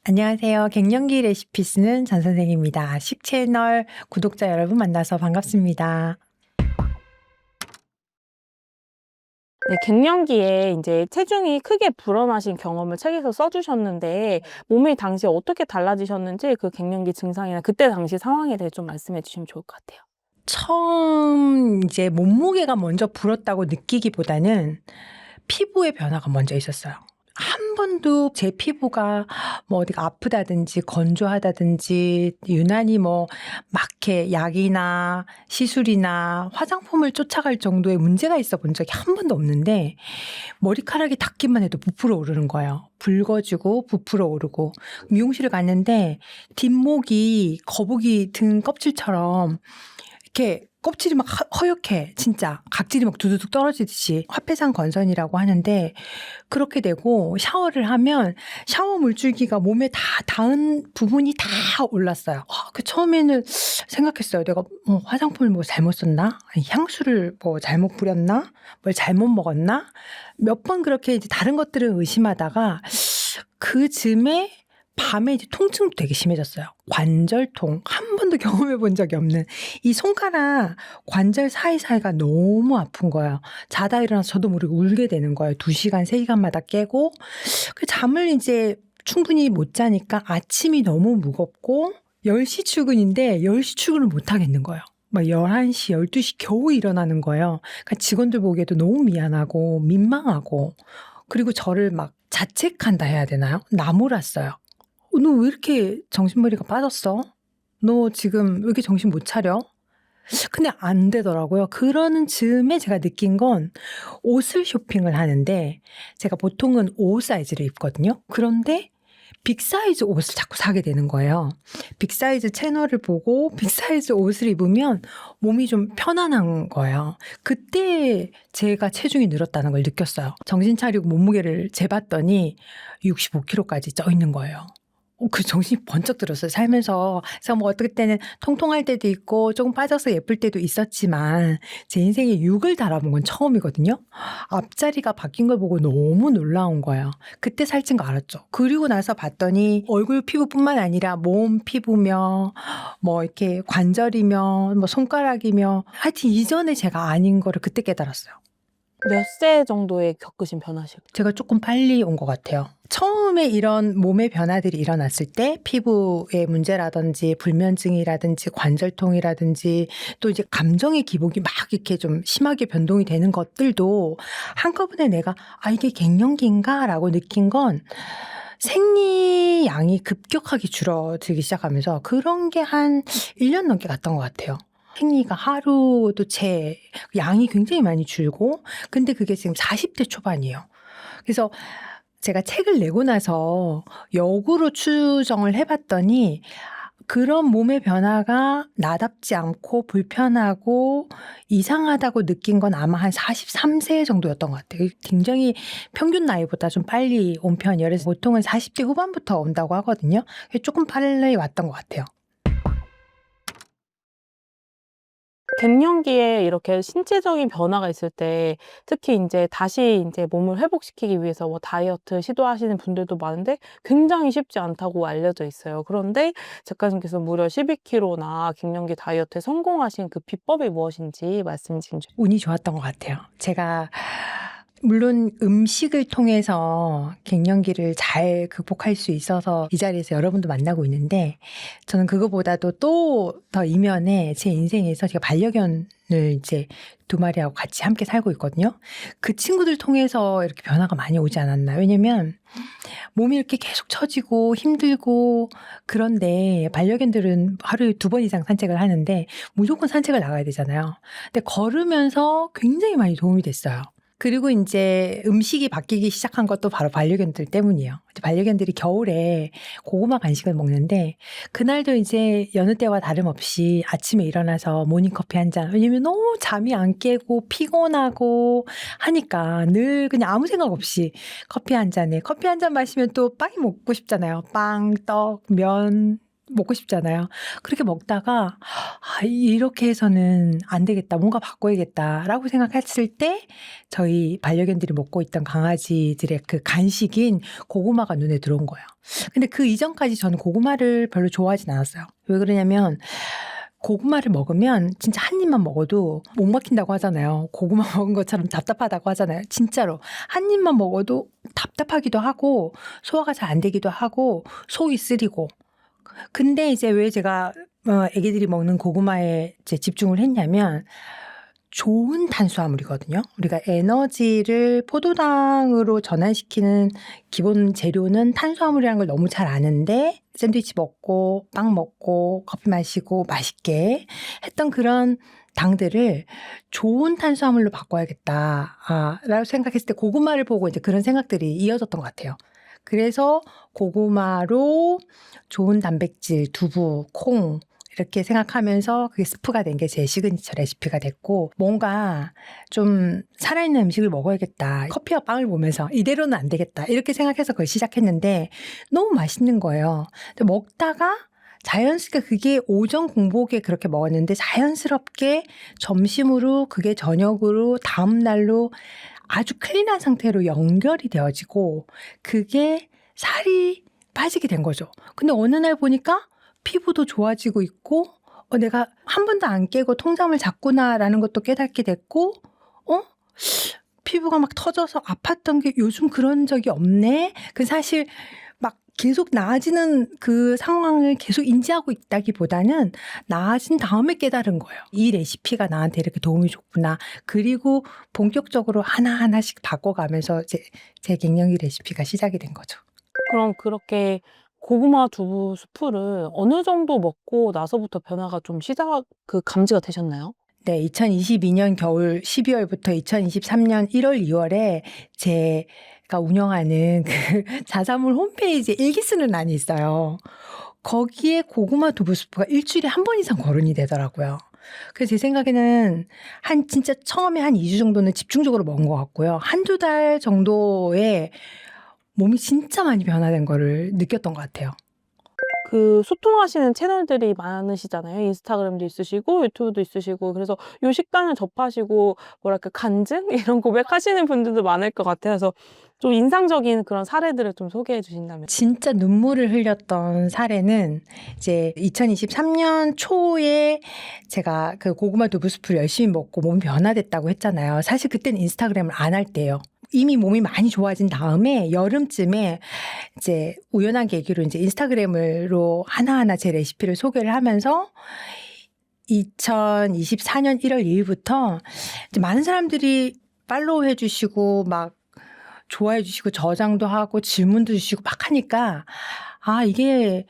안녕하세요. 갱년기 레시피 쓰는 전 선생입니다. 식채널 구독자 여러분 만나서 반갑습니다. 네, 갱년기에 이제 체중이 크게 불어나신 경험을 책에서 써주셨는데 몸이 당시에 어떻게 달라지셨는지 그 갱년기 증상이나 그때 당시 상황에 대해 좀 말씀해 주시면 좋을 것 같아요. 처음 이제 몸무게가 먼저 불었다고 느끼기보다는 피부의 변화가 먼저 있었어요. 한 번도 제 피부가 뭐 어디가 아프다든지 건조하다든지 유난히 뭐 막 이렇게 약이나 시술이나 화장품을 쫓아갈 정도의 문제가 있어 본 적이 한 번도 없는데 머리카락이 닿기만 해도 부풀어 오르는 거예요. 붉어지고 부풀어 오르고. 미용실을 갔는데 뒷목이 거북이 등 껍질처럼 이렇게 껍질이 막 허옇게 진짜 각질이 막 두두둑 떨어지듯이 화폐상 건선이라고 하는데 그렇게 되고 샤워를 하면 샤워 물줄기가 몸에 다 닿은 부분이 다 올랐어요. 그 처음에는 생각했어요. 내가 화장품을 뭐 잘못 썼나? 아니, 향수를 뭐 잘못 뿌렸나? 뭘 잘못 먹었나? 몇 번 그렇게 이제 다른 것들을 의심하다가 그 즈음에 밤에 이제 통증도 되게 심해졌어요. 관절통. 한 번도 경험해 본 적이 없는 이 손가락 관절 사이사이가 너무 아픈 거예요. 자다 일어나서 저도 모르게 울게 되는 거예요. 2시간, 3시간마다 깨고. 그 잠을 이제 충분히 못 자니까 아침이 너무 무겁고 10시 출근인데 10시 출근을 못 하겠는 거예요. 막 11시, 12시 겨우 일어나는 거예요. 그러니까 직원들 보기에도 너무 미안하고 민망하고 그리고 저를 막 자책한다 해야 되나요? 나무랐어요. 너 왜 이렇게 정신머리가 빠졌어? 너 지금 왜 이렇게 정신 못 차려? 근데 안 되더라고요. 그러는 즈음에 제가 느낀 건 옷을 쇼핑을 하는데 제가 보통은 5 사이즈를 입거든요. 그런데 빅 사이즈 옷을 자꾸 사게 되는 거예요. 빅 사이즈 채널을 보고 빅 사이즈 옷을 입으면 몸이 좀 편안한 거예요. 그때 제가 체중이 늘었다는 걸 느꼈어요. 정신 차리고 몸무게를 재봤더니 65kg까지 쪄 있는 거예요. 그 정신이 번쩍 들었어요, 살면서. 그래서 뭐 어떨 때는 통통할 때도 있고 조금 빠져서 예쁠 때도 있었지만 제 인생에 6을 달아본 건 처음이거든요. 앞자리가 바뀐 걸 보고 너무 놀라운 거예요. 그때 살찐 거 알았죠. 그리고 나서 봤더니 얼굴 피부뿐만 아니라 몸 피부며 뭐 이렇게 관절이며 뭐 손가락이며 하여튼 이전에 제가 아닌 거를 그때 깨달았어요. 몇 세 정도에 겪으신 변화실까요? 제가 조금 빨리 온 것 같아요. 처음에 이런 몸의 변화들이 일어났을 때 피부의 문제라든지 불면증이라든지 관절통이라든지 또 이제 감정의 기복이 막 이렇게 좀 심하게 변동이 되는 것들도 한꺼번에 내가 이게 갱년기인가라고 느낀 건 생리양이 급격하게 줄어들기 시작하면서 그런 게 한 1년 넘게 갔던 것 같아요. 생리가 하루도 채 양이 굉장히 많이 줄고 근데 그게 지금 40대 초반이에요. 그래서 제가 책을 내고 나서 역으로 추정을 해 봤더니 그런 몸의 변화가 나답지 않고 불편하고 이상하다고 느낀 건 아마 한 43세 정도였던 것 같아요. 굉장히 평균 나이보다 좀 빨리 온 편이에요. 그래서 보통은 40대 후반부터 온다고 하거든요. 조금 빨리 왔던 것 같아요. 갱년기에 이렇게 신체적인 변화가 있을 때 특히 인제 다시 인제 몸을 회복시키기 위해서 뭐 다이어트 시도하시는 분들도 많은데 굉장히 쉽지 않다고 알려져 있어요. 그런데 작가님께서 무려 12kg나 갱년기 다이어트에 성공하신 그 비법이 무엇인지 말씀 좀 운이 좋았던 것 같아요. 제가 물론 음식을 통해서 갱년기를 잘 극복할 수 있어서 이 자리에서 여러분도 만나고 있는데 저는 그거보다도 또 더 이면에 제 인생에서 제가 반려견을 이제 2마리하고 같이 함께 살고 있거든요. 그 친구들 통해서 이렇게 변화가 많이 오지 않았나. 왜냐면 몸이 이렇게 계속 처지고 힘들고 그런데 반려견들은 하루에 2번 이상 산책을 하는데 무조건 산책을 나가야 되잖아요. 근데 걸으면서 굉장히 많이 도움이 됐어요. 그리고 인제 음식이 바뀌기 시작한 것도 바로 반려견들 때문이에요. 반려견들이 겨울에 고구마 간식을 먹는데 그날도 이제 여느 때와 다름없이 아침에 일어나서 모닝커피 한 잔 왜냐면 너무 잠이 안 깨고 피곤하고 하니까 늘 그냥 아무 생각 없이 커피 한 잔 마시면 또 빵이 먹고 싶잖아요. 빵, 떡, 면 먹고 싶잖아요. 그렇게 먹다가 이렇게 해서는 안 되겠다. 뭔가 바꿔야겠다라고 생각했을 때 저희 반려견들이 먹고 있던 강아지들의 그 간식인 고구마가 눈에 들어온 거예요. 근데 그 이전까지 저는 고구마를 별로 좋아하진 않았어요. 왜 그러냐면 고구마를 먹으면 진짜 한 입만 먹어도 목 막힌다고 하잖아요. 고구마 먹은 것처럼 답답하다고 하잖아요. 진짜로 한 입만 먹어도 답답하기도 하고 소화가 잘 안 되기도 하고 속이 쓰리고. 근데 이제 왜 제가 애기들이 먹는 고구마에 이제 집중을 했냐면 좋은 탄수화물이거든요. 우리가 에너지를 포도당으로 전환시키는 기본 재료는 탄수화물이라는 걸 너무 잘 아는데 샌드위치 먹고 빵 먹고 커피 마시고 맛있게 했던 그런 당들을 좋은 탄수화물로 바꿔야겠다. 라고 생각했을 때 고구마를 보고 이제 그런 생각들이 이어졌던 것 같아요. 그래서 고구마로 좋은 단백질, 두부, 콩 이렇게 생각하면서 그게 스프가 된 게 제 시그니처 레시피가 됐고 뭔가 좀 살아있는 음식을 먹어야겠다. 커피와 빵을 보면서 이대로는 안 되겠다. 이렇게 생각해서 그걸 시작했는데 너무 맛있는 거예요. 근데 먹다가 자연스럽게 그게 오전 공복에 그렇게 먹었는데 자연스럽게 점심으로 그게 저녁으로 다음 날로 아주 클린한 상태로 연결이 되어지고 그게 살이 빠지게 된 거죠. 근데 어느 날 보니까 피부도 좋아지고 있고 내가 한 번도 안 깨고 통잠을 잤구나라는 것도 깨닫게 됐고 피부가 막 터져서 아팠던 게 요즘 그런 적이 없네. 그 사실 막 계속 나아지는 그 상황을 계속 인지하고 있다기보다는 나아진 다음에 깨달은 거예요. 이 레시피가 나한테 이렇게 도움이 줬구나. 그리고 본격적으로 하나하나씩 바꿔가면서 제 갱년기 레시피가 시작이 된 거죠. 그럼 그렇게 고구마 두부 수프를 어느 정도 먹고 나서부터 변화가 좀 감지가 되셨나요? 네, 2022년 겨울 12월부터 2023년 1월, 2월에 제가 운영하는 그 자사몰 홈페이지에 일기 쓰는欄이 있어요. 거기에 고구마 두부 수프가 일주일에 한 번 이상 거론이 되더라고요. 그래서 제 생각에는 진짜 처음에 한 2주 정도는 집중적으로 먹은 것 같고요. 한두 달 정도에 몸이 진짜 많이 변화된 거를 느꼈던 것 같아요. 그 소통하시는 채널들이 많으시잖아요. 인스타그램도 있으시고 유튜브도 있으시고 그래서 요 식단을 접하시고 뭐랄까 간증 이런 고백하시는 분들도 많을 것 같아요. 그래서 좀 인상적인 그런 사례들을 좀 소개해 주신다면. 진짜 눈물을 흘렸던 사례는 이제 2023년 초에 제가 그 고구마 두부 수프를 열심히 먹고 몸이 변화됐다고 했잖아요. 사실 그때는 인스타그램을 안 할 때예요. 이미 몸이 많이 좋아진 다음에 여름쯤에 이제 우연한 계기로 이제 인스타그램으로 하나하나 제 레시피를 소개를 하면서 2024년 1월 2일부터 이제 많은 사람들이 팔로우 해주시고 막 좋아해 주시고 저장도 하고 질문도 주시고 막 하니까 이게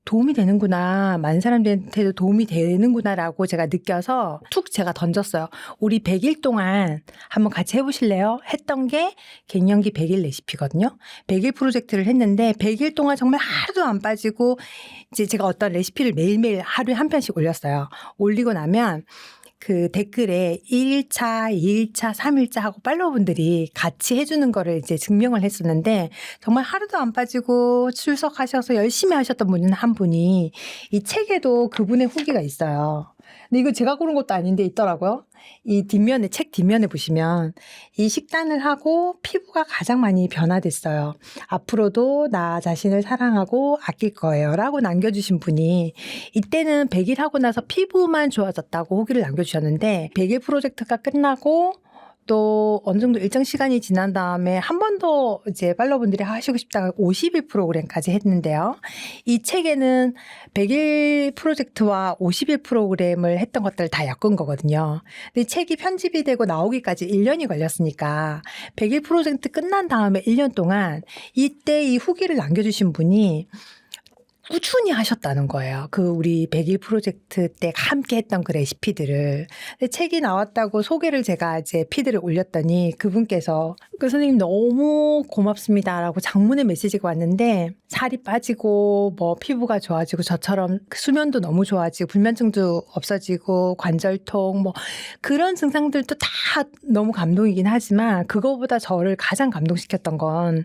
도움이 되는구나. 많은 사람들한테도 도움이 되는구나라고 제가 느껴서 툭 제가 던졌어요. 우리 100일 동안 한번 같이 해보실래요? 했던 게 갱년기 100일 레시피거든요. 100일 프로젝트를 했는데 100일 동안 정말 하루도 안 빠지고 이제 제가 어떤 레시피를 매일매일 하루에 한 편씩 올렸어요. 올리고 나면 그 댓글에 1일차, 2일차, 3일차 하고 팔로우분들이 같이 해주는 거를 이제 증명을 했었는데 정말 하루도 안 빠지고 출석하셔서 열심히 하셨던 분은 한 분이 이 책에도 그분의 후기가 있어요. 근데 이거 제가 고른 것도 아닌데 있더라고요. 이 뒷면에, 책 뒷면에 보시면 이 식단을 하고 피부가 가장 많이 변화됐어요. 앞으로도 나 자신을 사랑하고 아낄 거예요. 라고 남겨주신 분이 이때는 100일 하고 나서 피부만 좋아졌다고 후기를 남겨주셨는데 100일 프로젝트가 끝나고 또 어느 정도 일정 시간이 지난 다음에 한 번 더 이제 팔로워분들이 하시고 싶다고 50일 프로그램까지 했는데요. 이 책에는 100일 프로젝트와 50일 프로그램을 했던 것들을 다 엮은 거거든요. 근데 이 책이 편집이 되고 나오기까지 1년이 걸렸으니까 100일 프로젝트 끝난 다음에 1년 동안 이때 이 후기를 남겨주신 분이 꾸준히 하셨다는 거예요. 그 우리 100일 프로젝트 때 함께 했던 그 레시피들을. 근데 책이 나왔다고 소개를 제가 이제 피드를 올렸더니 그분께서 선생님 너무 고맙습니다라고 장문의 메시지가 왔는데 살이 빠지고 뭐 피부가 좋아지고 저처럼 수면도 너무 좋아지고 불면증도 없어지고 관절통 뭐 그런 증상들도 다 너무 감동이긴 하지만 그거보다 저를 가장 감동시켰던 건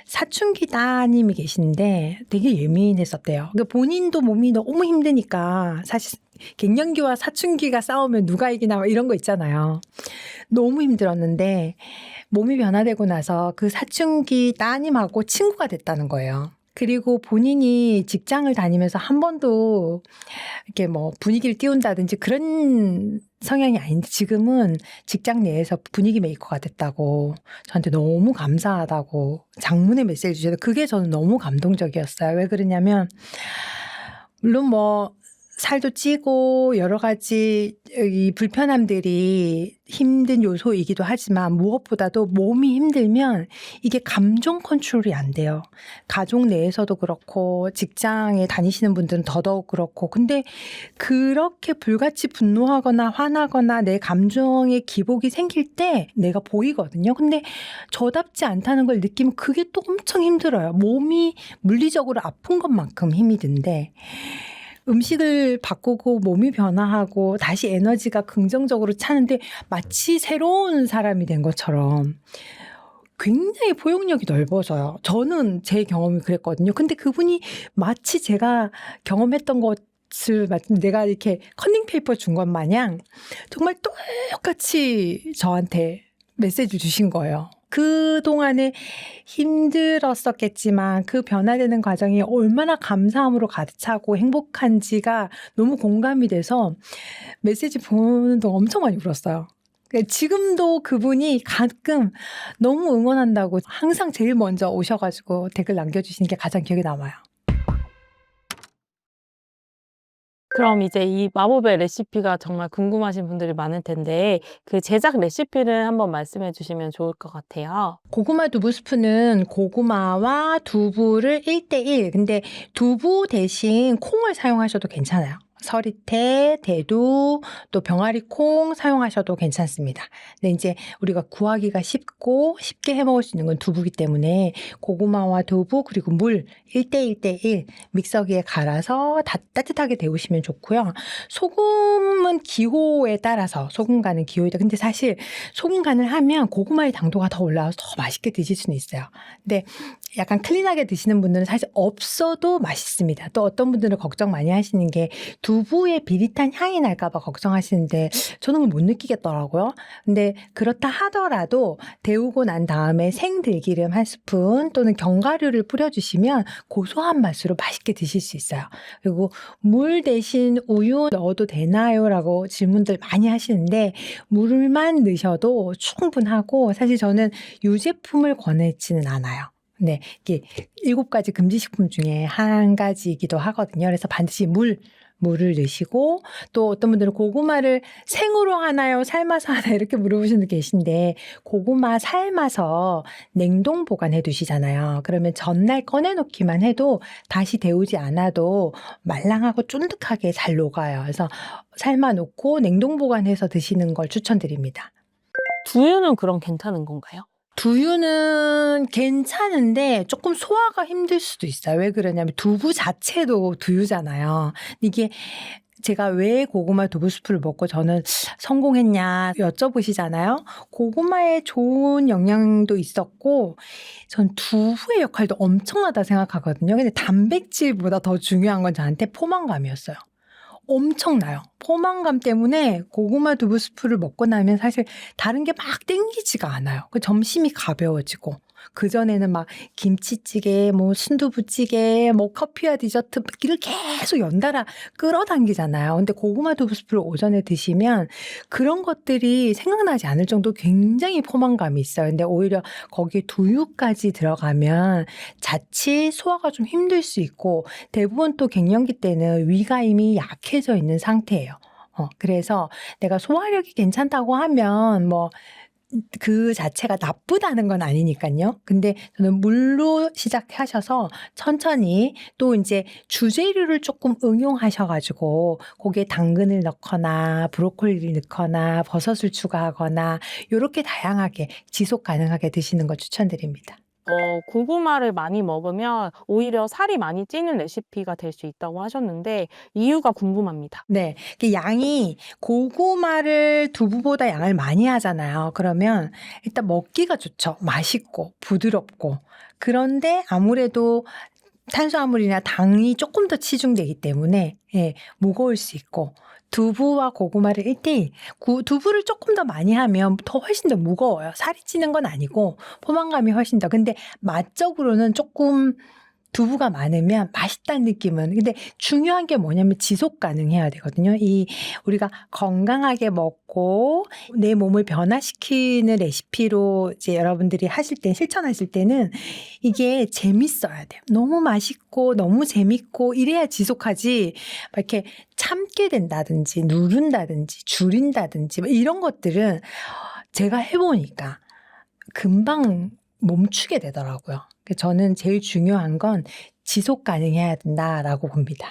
사춘기 따님이 계신데 되게 예민했었대요. 그러니까 본인도 몸이 너무 힘드니까 사실 갱년기와 사춘기가 싸우면 누가 이기나 막 이런 거 있잖아요. 너무 힘들었는데 몸이 변화되고 나서 그 사춘기 따님하고 친구가 됐다는 거예요. 그리고 본인이 직장을 다니면서 한 번도 이렇게 뭐 분위기를 띄운다든지 그런 성향이 아닌데 지금은 직장 내에서 분위기 메이커가 됐다고 저한테 너무 감사하다고 장문의 메시지 주셔서 그게 저는 너무 감동적이었어요. 왜 그러냐면 물론 뭐 살도 찌고 여러 가지 이 불편함들이 힘든 요소이기도 하지만 무엇보다도 몸이 힘들면 이게 감정 컨트롤이 안 돼요. 가족 내에서도 그렇고 직장에 다니시는 분들은 더더욱 그렇고 근데 그렇게 불같이 분노하거나 화나거나 내 감정에 기복이 생길 때 내가 보이거든요. 근데 저답지 않다는 걸 느끼면 그게 또 엄청 힘들어요. 몸이 물리적으로 아픈 것만큼 힘이 든데 음식을 바꾸고 몸이 변화하고 다시 에너지가 긍정적으로 차는데 마치 새로운 사람이 된 것처럼 굉장히 포용력이 넓어져요. 저는 제 경험이 그랬거든요. 근데 그분이 마치 제가 경험했던 것을 내가 이렇게 커닝페이퍼 준 것 마냥 정말 똑같이 저한테 메시지 주신 거예요. 그동안에 힘들었었겠지만 그 변화되는 과정이 얼마나 감사함으로 가득 차고 행복한지가 너무 공감이 돼서 메시지 보는 동안 엄청 많이 울었어요. 지금도 그분이 가끔 너무 응원한다고 항상 제일 먼저 오셔가지고 댓글 남겨주시는 게 가장 기억에 남아요. 그럼 이제 이 마법의 레시피가 정말 궁금하신 분들이 많을 텐데 그 제작 레시피를 한번 말씀해 주시면 좋을 것 같아요. 고구마 두부 스프는 고구마와 두부를 1대1 근데 두부 대신 콩을 사용하셔도 괜찮아요. 서리태, 대두, 또 병아리콩 사용하셔도 괜찮습니다. 근데 이제 우리가 구하기가 쉽고 쉽게 해 먹을 수 있는 건 두부기 때문에 고구마와 두부 그리고 물 1대1대1 믹서기에 갈아서 따뜻하게 데우시면 좋고요. 소금은 기호에 따라서 소금 간은 기호에 따라 근데 사실 소금 간을 하면 고구마의 당도가 더 올라와서 더 맛있게 드실 수는 있어요. 근데 약간 클린하게 드시는 분들은 사실 없어도 맛있습니다. 또 어떤 분들은 걱정 많이 하시는 게 두부의 비릿한 향이 날까 봐 걱정하시는데 저는 그걸 못 느끼겠더라고요. 근데 그렇다 하더라도 데우고 난 다음에 생들기름 한 스푼 또는 견과류를 뿌려주시면 고소한 맛으로 맛있게 드실 수 있어요. 그리고 물 대신 우유 넣어도 되나요? 라고 질문들 많이 하시는데 물만 넣으셔도 충분하고 사실 저는 유제품을 권하지는 않아요. 네, 이게 7가지 금지식품 중에 한 가지이기도 하거든요. 그래서 반드시 물을 넣으시고 또 어떤 분들은 고구마를 생으로 하나요? 삶아서 하나요? 이렇게 물어보시는 분 계신데 고구마 삶아서 냉동 보관해 두시잖아요. 그러면 전날 꺼내놓기만 해도 다시 데우지 않아도 말랑하고 쫀득하게 잘 녹아요. 그래서 삶아 놓고 냉동 보관해서 드시는 걸 추천드립니다. 두유는 그럼 괜찮은 건가요? 두유는 괜찮은데 조금 소화가 힘들 수도 있어요. 왜 그러냐면 두부 자체도 두유잖아요. 이게 제가 왜 고구마 두부 스프를 먹고 저는 성공했냐 여쭤보시잖아요. 고구마에 좋은 영양도 있었고 전 두부의 역할도 엄청나다 생각하거든요. 근데 단백질보다 더 중요한 건 저한테 포만감이었어요. 엄청나요. 포만감 때문에 고구마 두부 스프를 먹고 나면 사실 다른 게 막 땡기지가 않아요. 그 점심이 가벼워지고 그전에는 막 김치찌개, 뭐 순두부찌개, 뭐 커피와 디저트 이를 계속 연달아 끌어당기잖아요. 근데 고구마 두부 스프를 오전에 드시면 그런 것들이 생각나지 않을 정도로 굉장히 포만감이 있어요. 근데 오히려 거기에 두유까지 들어가면 자칫 소화가 좀 힘들 수 있고 대부분 또 갱년기 때는 위가 이미 약해져 있는 상태예요. 그래서 내가 소화력이 괜찮다고 하면 뭐 그 자체가 나쁘다는 건 아니니까요. 근데 저는 물로 시작하셔서 천천히 또 이제 주재료를 조금 응용하셔 가지고 거기에 당근을 넣거나 브로콜리를 넣거나 버섯을 추가하거나 요렇게 다양하게 지속 가능하게 드시는 걸 추천드립니다. 고구마를 많이 먹으면 오히려 살이 많이 찌는 레시피가 될 수 있다고 하셨는데 이유가 궁금합니다. 네. 양이 고구마를 두부보다 양을 많이 하잖아요. 그러면 일단 먹기가 좋죠. 맛있고 부드럽고. 그런데 아무래도 탄수화물이나 당이 조금 더 치중되기 때문에 무거울 수 있고 두부와 고구마를 1:1 두부를 조금 더 많이 하면 훨씬 더 무거워요. 살이 찌는 건 아니고 포만감이 훨씬 더. 근데 맛적으로는 조금 두부가 많으면 맛있다는 느낌은. 근데 중요한 게 뭐냐면 지속 가능해야 되거든요. 우리가 건강하게 먹고 내 몸을 변화시키는 레시피로 이제 여러분들이 실천하실 때는 이게 재밌어야 돼요. 너무 맛있고 너무 재밌고 이래야 지속하지 막 이렇게 참게 된다든지 누른다든지 줄인다든지 이런 것들은 제가 해보니까 금방 멈추게 되더라고요. 저는 제일 중요한 건 지속 가능해야 된다라고 봅니다.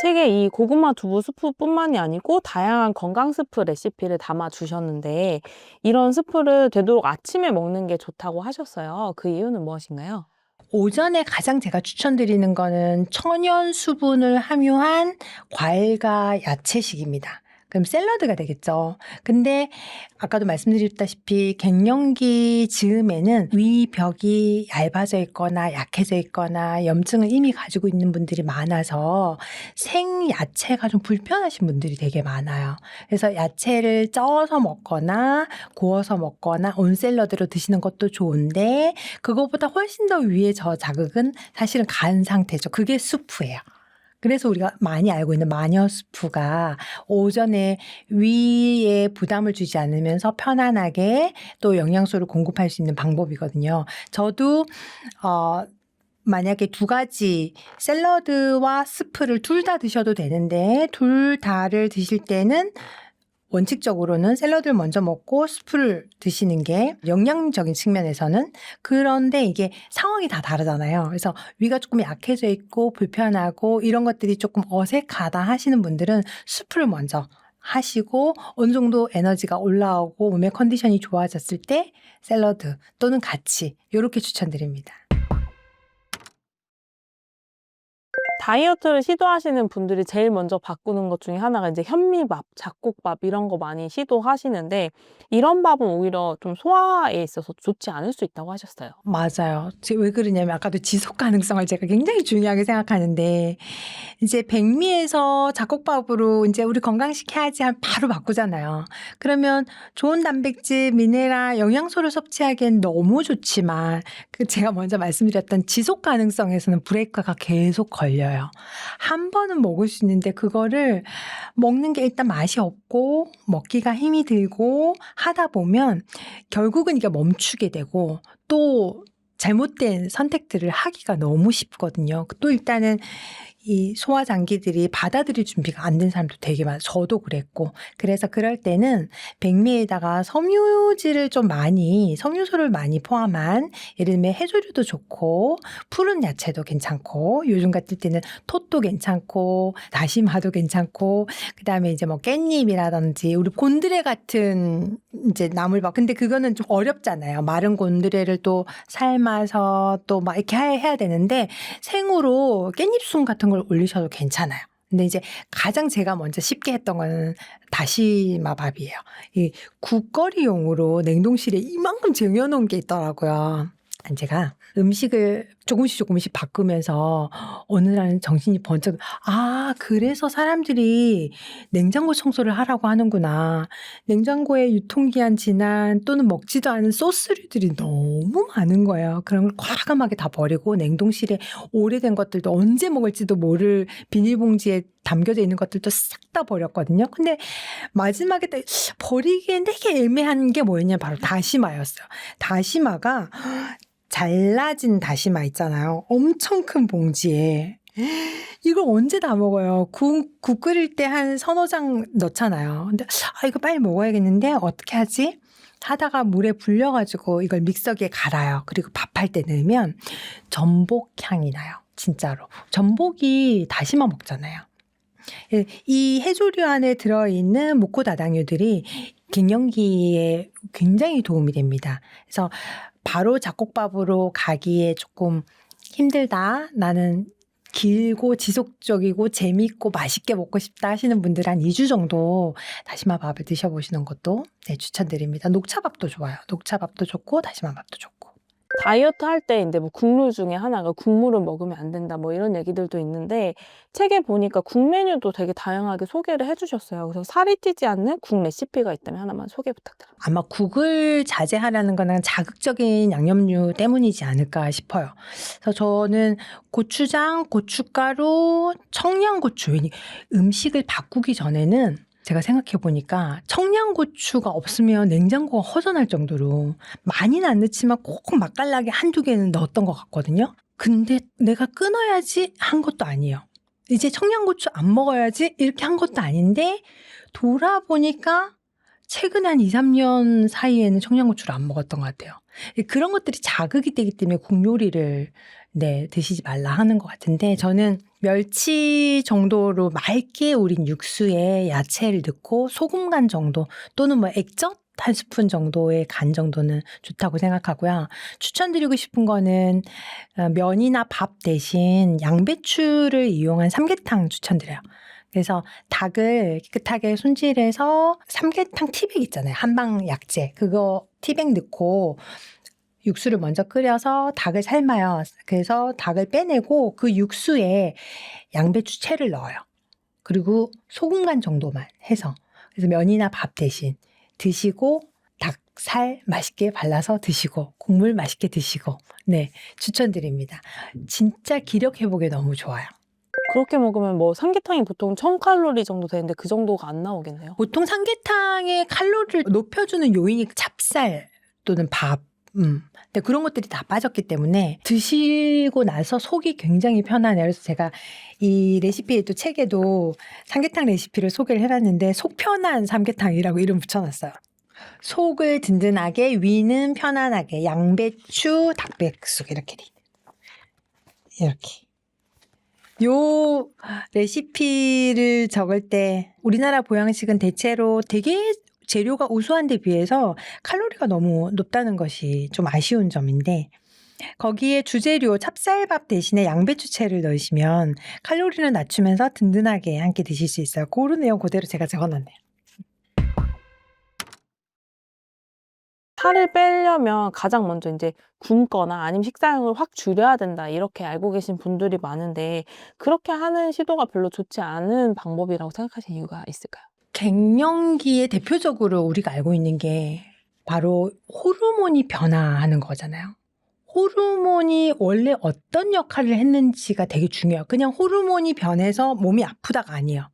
책에 이 고구마 두부 스프뿐만이 아니고 다양한 건강 스프 레시피를 담아 주셨는데 이런 스프를 되도록 아침에 먹는 게 좋다고 하셨어요. 그 이유는 무엇인가요? 오전에 가장 제가 추천드리는 거는 천연 수분을 함유한 과일과 야채식입니다. 그럼 샐러드가 되겠죠. 근데 아까도 말씀드렸다시피 갱년기 즈음에는 위벽이 얇아져 있거나 약해져 있거나 염증을 이미 가지고 있는 분들이 많아서 생야채가 좀 불편하신 분들이 되게 많아요. 그래서 야채를 쪄서 먹거나 구워서 먹거나 온샐러드로 드시는 것도 좋은데 그거보다 훨씬 더 위에 저 자극은 사실은 간 상태죠. 그게 수프예요. 그래서 우리가 많이 알고 있는 마녀 수프가 오전에 위에 부담을 주지 않으면서 편안하게 또 영양소를 공급할 수 있는 방법이거든요. 저도 만약에 2가지 샐러드와 스프를 둘 다 드셔도 되는데 둘 다를 드실 때는 원칙적으로는 샐러드를 먼저 먹고 스프를 드시는 게 영양적인 측면에서는. 그런데 이게 상황이 다 다르잖아요. 그래서 위가 조금 약해져 있고 불편하고 이런 것들이 조금 어색하다 하시는 분들은 스프를 먼저 하시고 어느 정도 에너지가 올라오고 몸의 컨디션이 좋아졌을 때 샐러드 또는 같이 이렇게 추천드립니다. 다이어트를 시도하시는 분들이 제일 먼저 바꾸는 것 중에 하나가 이제 현미밥, 잡곡밥 이런 거 많이 시도하시는데 이런 밥은 오히려 좀 소화에 있어서 좋지 않을 수 있다고 하셨어요. 맞아요. 왜 그러냐면 아까도 지속 가능성을 제가 굉장히 중요하게 생각하는데 이제 백미에서 잡곡밥으로 이제 우리 건강식해야지 하면 바로 바꾸잖아요. 그러면 좋은 단백질, 미네랄, 영양소를 섭취하기엔 너무 좋지만 제가 먼저 말씀드렸던 지속 가능성에서는 브레이크가 계속 걸려요. 한 번은 먹을 수 있는데 그거를 먹는 게 일단 맛이 없고 먹기가 힘이 들고 하다 보면 결국은 이게 멈추게 되고 또 잘못된 선택들을 하기가 너무 쉽거든요. 또 일단은 이 소화 장기들이 받아들일 준비가 안 된 사람도 되게 많아요. 저도 그랬고. 그래서 그럴 때는 백미에다가 섬유소를 많이 포함한 예를 들면 해조류도 좋고 푸른 야채도 괜찮고 요즘 같을 때는 톳도 괜찮고 다시마도 괜찮고 그다음에 이제 뭐 깻잎이라든지 우리 곤드레 같은 이제 나물밥. 근데 그거는 좀 어렵잖아요. 마른 곤드레를 또 삶아서 또 막 이렇게 해야 되는데 생으로 깻잎순 같은 걸 올리셔도 괜찮아요. 근데 이제 가장 제가 먼저 쉽게 했던 거는 다시마 밥이에요. 이 국거리용으로 냉동실에 이만큼 쟁여놓은 게 있더라고요. 제가 음식을 조금씩 바꾸면서 어느 날은 정신이 번쩍 그래서 사람들이 냉장고 청소를 하라고 하는구나. 냉장고에 유통기한 지난 또는 먹지도 않은 소스류들이 너무 많은 거예요. 그런 걸 과감하게 다 버리고 냉동실에 오래된 것들도 언제 먹을지도 모를 비닐봉지에 담겨져 있는 것들도 싹 다 버렸거든요. 근데 마지막에 버리기엔 되게 애매한 게 뭐였냐 바로 다시마였어요. 다시마가 잘라진 다시마 있잖아요. 엄청 큰 봉지에. 이걸 언제 다 먹어요? 국 끓일 때 한 서너 장 넣잖아요. 근데 이거 빨리 먹어야겠는데 어떻게 하지? 하다가 물에 불려가지고 이걸 믹서기에 갈아요. 그리고 밥할 때 넣으면 전복 향이 나요. 진짜로. 전복이 다시마 먹잖아요. 이 해조류 안에 들어있는 무코다당류들이 갱년기에 굉장히 도움이 됩니다. 그래서 바로 잡곡밥으로 가기에 조금 힘들다. 나는 길고 지속적이고 재미있고 맛있게 먹고 싶다 하시는 분들 한 2주 정도 다시마밥을 드셔보시는 것도 네, 추천드립니다. 녹차밥도 좋아요. 녹차밥도 좋고 다시마밥도 좋고. 다이어트 할 때 인제 뭐 국룰 중에 하나가 "국물은 먹으면 안 된다." 뭐 이런 얘기들도 있는데 책에 보니까 국 메뉴도 되게 다양하게 소개를 해 주셨어요. 그래서 살이 찌지 않는 국 레시피가 있다면 하나만 소개 부탁드립니다. 아마 국을 자제하라는 거는 자극적인 양념류 때문이지 않을까 싶어요. 그래서 저는 고추장, 고춧가루, 청양고추, 음식을 바꾸기 전에는 제가 생각해 보니까 청양고추가 없으면 냉장고가 허전할 정도로 많이는 안 넣지만 꼭 맛깔나게 한두 개는 넣었던 것 같거든요. 근데 내가 끊어야지 한 것도 아니에요. 이제 청양고추 안 먹어야지 이렇게 한 것도 아닌데 돌아보니까 최근 한 2-3년 사이에는 청양고추를 안 먹었던 것 같아요. 그런 것들이 자극이 되기 때문에 국 요리를 네, 드시지 말라 하는 것 같은데 저는 멸치 정도로 맑게 우린 육수에 야채를 넣고 소금 간 정도 또는 뭐 액젓 한 스푼 정도의 간 정도는 좋다고 생각하고요. 추천드리고 싶은 거는 면이나 밥 대신 양배추를 이용한 삼계탕 추천드려요. 그래서 닭을 깨끗하게 손질해서 삼계탕 티백 있잖아요. 한방 약재. 그거 티백 넣고 육수를 먼저 끓여서 닭을 삶아요. 그래서 닭을 빼내고 그 육수에 양배추 채를 넣어요. 그리고 소금 간 정도만 해서. 그래서 면이나 밥 대신 드시고 닭살 맛있게 발라서 드시고 국물 맛있게 드시고 네, 추천드립니다. 진짜 기력 회복에 너무 좋아요. 그렇게 먹으면 뭐 삼계탕이 보통 1000칼로리 정도 되는데 그 정도가 안 나오겠네요. 보통 삼계탕의 칼로리를 높여주는 요인이 찹쌀 또는 밥. 근데 그런 것들이 다 빠졌기 때문에 드시고 나서 속이 굉장히 편하네요. 그래서 제가 이 레시피에도 책에도 삼계탕 레시피를 소개를 해놨는데 속 편한 삼계탕이라고 이름 붙여놨어요. 속을 든든하게 위는 편안하게 양배추 닭백숙 이렇게 돼 있네요. 이렇게. 요 레시피를 적을 때 우리나라 보양식은 대체로 되게 재료가 우수한 데 비해서 칼로리가 너무 높다는 것이 좀 아쉬운 점인데 거기에 주재료 찹쌀밥 대신에 양배추채를 넣으시면 칼로리는 낮추면서 든든하게 한 끼 드실 수 있어요. 그런 내용 그대로 제가 적어놨네요. 살을 빼려면 가장 먼저 인제 굶거나 아니면 식사량을 확 줄여야 된다 이렇게 알고 계신 분들이 많은데 그렇게 하는 시도가 별로 좋지 않은 방법이라고 생각하시는 이유가 있을까요? 갱년기에 대표적으로 우리가 알고 있는 게 바로 호르몬이 변화하는 거잖아요. 호르몬이 원래 어떤 역할을 했는지가 되게 중요해요. 그냥 호르몬이 변해서 몸이 아프다가 아니에요.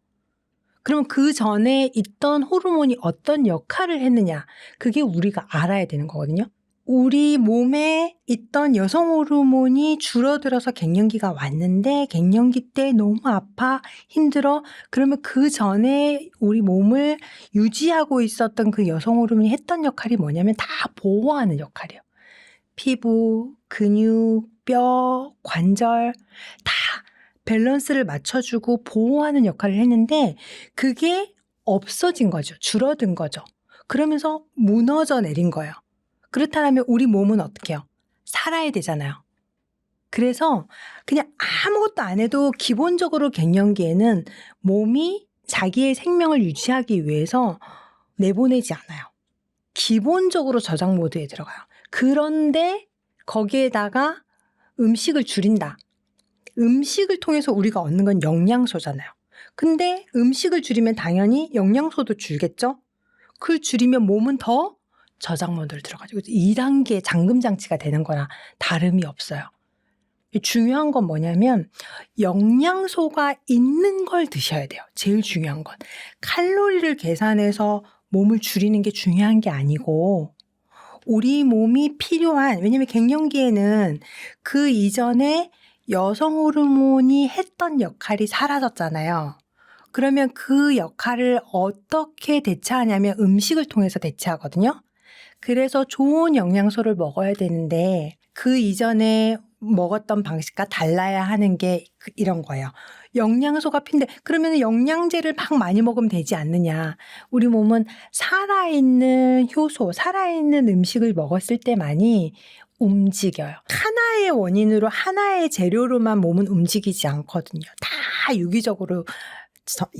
그러면 그 전에 있던 호르몬이 어떤 역할을 했느냐, 그게 우리가 알아야 되는 거거든요. 우리 몸에 있던 여성 호르몬이 줄어들어서 갱년기가 왔는데 갱년기 때 너무 아파 힘들어. 그러면 그 전에 우리 몸을 유지하고 있었던 그 여성 호르몬이 했던 역할이 뭐냐면 다 보호하는 역할이에요. 피부, 근육, 뼈, 관절 다 밸런스를 맞춰주고 보호하는 역할을 했는데 그게 없어진 거죠. 줄어든 거죠. 그러면서 무너져 내린 거예요. 그렇다면 우리 몸은 어떻게 해요? 살아야 되잖아요. 그래서 그냥 아무것도 안 해도 기본적으로 갱년기에는 몸이 자기의 생명을 유지하기 위해서 내보내지 않아요. 기본적으로 저장 모드에 들어가요. 그런데 거기에다가 음식을 줄인다. 음식을 통해서 우리가 얻는 건 영양소잖아요. 근데 음식을 줄이면 당연히 영양소도 줄겠죠? 그걸 줄이면 몸은 더 저장 모드로 들어가죠. 2단계 잠금장치가 되는 거나 다름이 없어요. 중요한 건 뭐냐면 영양소가 있는 걸 드셔야 돼요. 제일 중요한 건. 칼로리를 계산해서 몸을 줄이는 게 중요한 게 아니고 우리 몸이 필요한, 왜냐면 갱년기에는 그 이전에 여성 호르몬이 했던 역할이 사라졌잖아요. 그러면 그 역할을 어떻게 대체하냐면 음식을 통해서 대체하거든요. 그래서 좋은 영양소를 먹어야 되는데 그 이전에 먹었던 방식과 달라야 하는 게 이런 거예요. 영양소가 필요한데 그러면 영양제를 막 많이 먹으면 되지 않느냐. 우리 몸은 살아있는 효소, 살아있는 음식을 먹었을 때만이 움직여요. 하나의 원인으로 하나의 재료로만 몸은 움직이지 않거든요. 다 유기적으로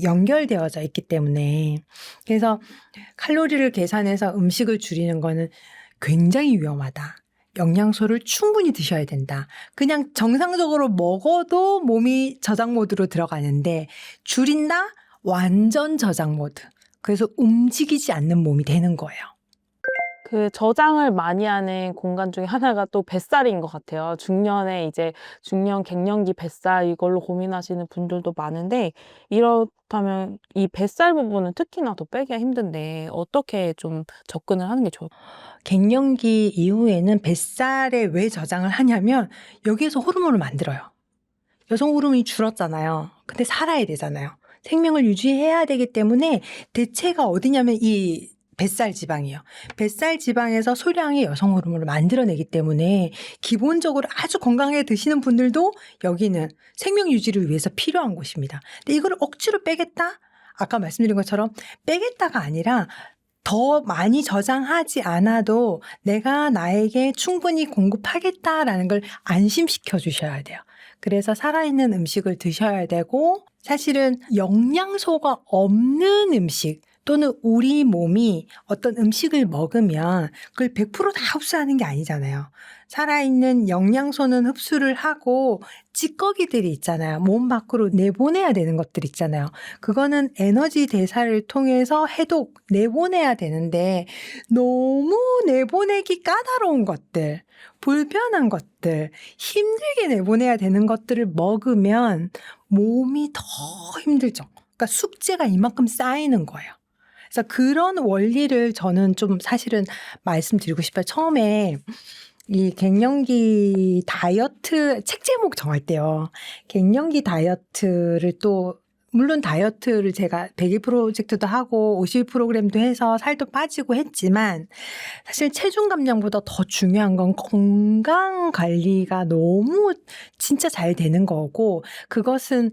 연결되어져 있기 때문에. 그래서 칼로리를 계산해서 음식을 줄이는 거는 굉장히 위험하다. 영양소를 충분히 드셔야 된다. 그냥 정상적으로 먹어도 몸이 저장 모드로 들어가는데 줄인다? 완전 저장 모드. 그래서 움직이지 않는 몸이 되는 거예요. 그 저장을 많이 하는 공간 중에 하나가 또 뱃살인 것 같아요. 중년에 이제 중년 갱년기 뱃살 이걸로 고민하시는 분들도 많은데 이렇다면 이 뱃살 부분은 특히나 더 빼기가 힘든데 어떻게 좀 접근을 하는 게 좋을까요? 갱년기 이후에는 뱃살에 왜 저장을 하냐면 여기에서 호르몬을 만들어요. 여성 호르몬이 줄었잖아요. 근데 살아야 되잖아요. 생명을 유지해야 되기 때문에 대체가 어디냐면 이 뱃살 지방이에요. 뱃살 지방에서 소량의 여성 호르몬을 만들어내기 때문에 기본적으로 아주 건강하게 드시는 분들도 여기는 생명 유지를 위해서 필요한 곳입니다. 근데 이걸 억지로 빼겠다? 아까 말씀드린 것처럼 빼겠다가 아니라 더 많이 저장하지 않아도 내가 나에게 충분히 공급하겠다라는 걸 안심시켜 주셔야 돼요. 그래서 살아있는 음식을 드셔야 되고 사실은 영양소가 없는 음식 또는 우리 몸이 어떤 음식을 먹으면 그걸 100%다 흡수하는 게 아니잖아요. 살아있는 영양소는 흡수를 하고 찌꺼기들이 있잖아요. 몸 밖으로 내보내야 되는 것들 있잖아요. 그거는 에너지 대사를 통해서 해독, 내보내야 되는데 너무 내보내기 까다로운 것들, 불편한 것들, 힘들게 내보내야 되는 것들을 먹으면 몸이 더 힘들죠. 그러니까 숙제가 이만큼 쌓이는 거예요. 그래서 그런 원리를 저는 좀 사실은 말씀드리고 싶어요. 처음에 이 갱년기 다이어트 책 제목 정할 때요. 갱년기 다이어트를 또 물론 다이어트를 제가 100일 프로젝트도 하고 50일 프로그램도 해서 살도 빠지고 했지만 사실 체중 감량보다 더 중요한 건 건강 관리가 너무 진짜 잘 되는 거고 그것은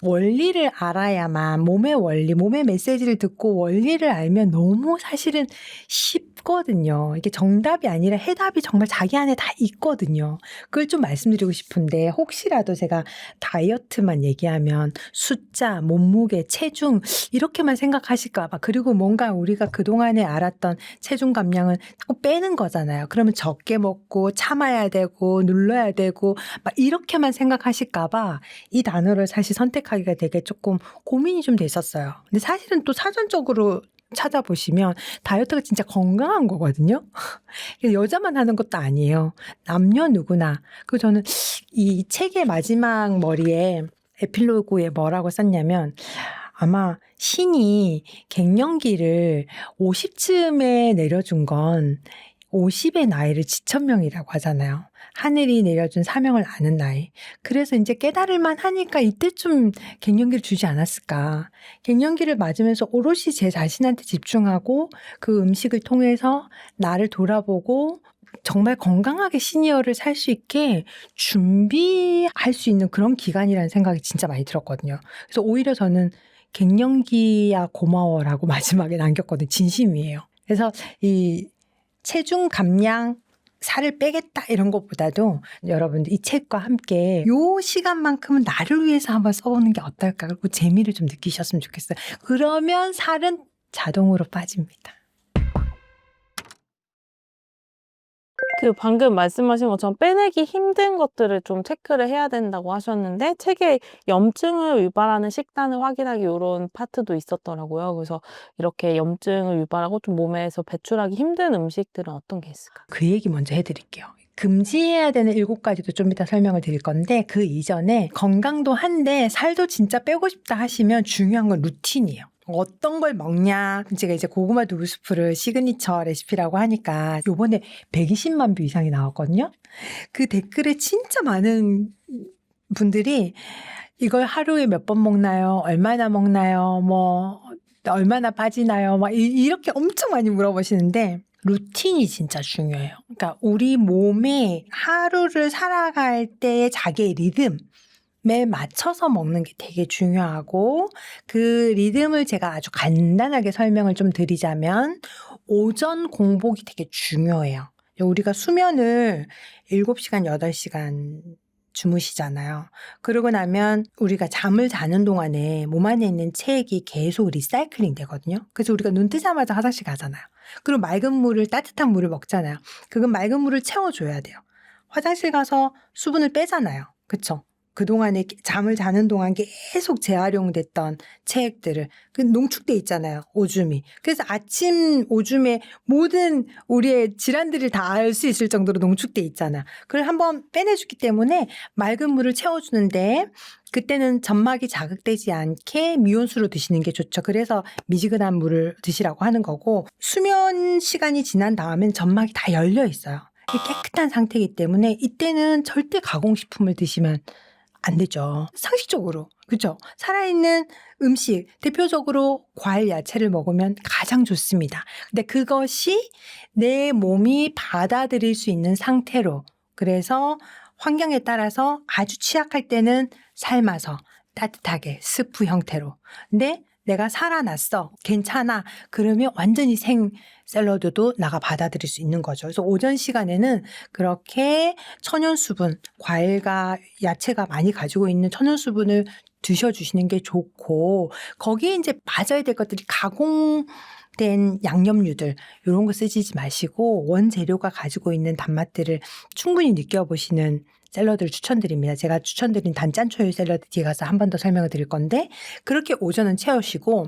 원리를 알아야만 몸의 원리, 몸의 메시지를 듣고 원리를 알면 너무 사실은 쉽거든요. 이게 정답이 아니라 해답이 정말 자기 안에 다 있거든요. 그걸 좀 말씀드리고 싶은데 혹시라도 제가 다이어트만 얘기하면 숫자, 몸무게, 체중 이렇게만 생각하실까 봐. 그리고 뭔가 우리가 그동안에 알았던 체중 감량은 자꾸 빼는 거잖아요. 그러면 적게 먹고 참아야 되고 눌러야 되고 막 이렇게만 생각하실까 봐 이 단어를 사실 선택하기가 되게 조금 고민이 좀 됐었어요. 근데 사실은 또 사전적으로 찾아보시면 다이어트가 진짜 건강한 거거든요. 여자만 하는 것도 아니에요. 남녀 누구나. 그리고 저는 이 책의 마지막 머리에 에필로그에 뭐라고 썼냐면 아마 신이 갱년기를 50쯤에 내려준 건 50의 나이를 지천명이라고 하잖아요. 하늘이 내려준 사명을 아는 나이. 그래서 이제 깨달을만 하니까 이때쯤 갱년기를 주지 않았을까. 갱년기를 맞으면서 오롯이 제 자신한테 집중하고 그 음식을 통해서 나를 돌아보고 정말 건강하게 시니어를 살 수 있게 준비할 수 있는 그런 기간이라는 생각이 진짜 많이 들었거든요. 그래서 오히려 저는 갱년기야 고마워라고 마지막에 남겼거든요. 진심이에요. 그래서 이 체중 감량 살을 빼겠다 이런 것보다도 여러분들 이 책과 함께 요 시간만큼은 나를 위해서 한번 써보는 게 어떨까 그리고 재미를 좀 느끼셨으면 좋겠어요. 그러면 살은 자동으로 빠집니다. 그 방금 말씀하신 것처럼 빼내기 힘든 것들을 좀 체크를 해야 된다고 하셨는데 책에 염증을 유발하는 식단을 확인하기 이런 파트도 있었더라고요. 그래서 이렇게 염증을 유발하고 좀 몸에서 배출하기 힘든 음식들은 어떤 게 있을까요? 그 얘기 먼저 해드릴게요. 금지해야 되는 7가지도 좀 이따 설명을 드릴 건데 그 이전에 건강도 한데 살도 진짜 빼고 싶다 하시면 중요한 건 루틴이에요. 어떤 걸 먹냐. 제가 이제 고구마 두부 수프를 시그니처 레시피라고 하니까 요번에 120만 뷰 이상이 나왔거든요. 그 댓글에 진짜 많은 분들이 이걸 하루에 몇 번 먹나요? 얼마나 먹나요? 뭐 얼마나 빠지나요? 막 이렇게 엄청 많이 물어보시는데 루틴이 진짜 중요해요. 그러니까 우리 몸에 하루를 살아갈 때의 자기의 리듬 리듬에 맞춰서 먹는 게 되게 중요하고 그 리듬을 제가 아주 간단하게 설명을 좀 드리자면 오전 공복이 되게 중요해요. 우리가 수면을 7시간, 8시간 주무시잖아요. 그러고 나면 우리가 잠을 자는 동안에 몸 안에 있는 체액이 계속 리사이클링 되거든요. 그래서 우리가 눈 뜨자마자 화장실 가잖아요. 그리고 맑은 물을, 따뜻한 물을 먹잖아요. 그건 맑은 물을 채워줘야 돼요. 화장실 가서 수분을 빼잖아요. 그쵸? 그동안에 잠을 자는 동안 계속 재활용됐던 체액들을 농축돼 있잖아요. 오줌이. 그래서 아침 오줌에 모든 우리의 질환들을 다 알 수 있을 정도로 농축돼 있잖아. 그걸 한번 빼내주기 때문에 맑은 물을 채워주는데 그때는 점막이 자극되지 않게 미온수로 드시는 게 좋죠. 그래서 미지근한 물을 드시라고 하는 거고 수면 시간이 지난 다음엔 점막이 다 열려 있어요. 깨끗한 상태이기 때문에 이때는 절대 가공식품을 드시면 안 되죠. 상식적으로. 그죠? 살아있는 음식, 대표적으로 과일, 야채를 먹으면 가장 좋습니다. 근데 그것이 내 몸이 받아들일 수 있는 상태로. 그래서 환경에 따라서 아주 취약할 때는 삶아서 따뜻하게 스프 형태로. 근데 내가 살아났어. 괜찮아. 그러면 완전히 생 샐러드도 나가 받아들일 수 있는 거죠. 그래서 오전 시간에는 그렇게 천연수분, 과일과 야채가 많이 가지고 있는 천연수분을 드셔주시는 게 좋고 거기에 이제 빠져야 될 것들이 가공된 양념류들 이런 거 쓰지 마시고 원재료가 가지고 있는 단맛들을 충분히 느껴보시는 샐러드를 추천드립니다. 제가 추천드린 단짠초유 샐러드 뒤에 가서 한 번 더 설명을 드릴 건데 그렇게 오전은 채우시고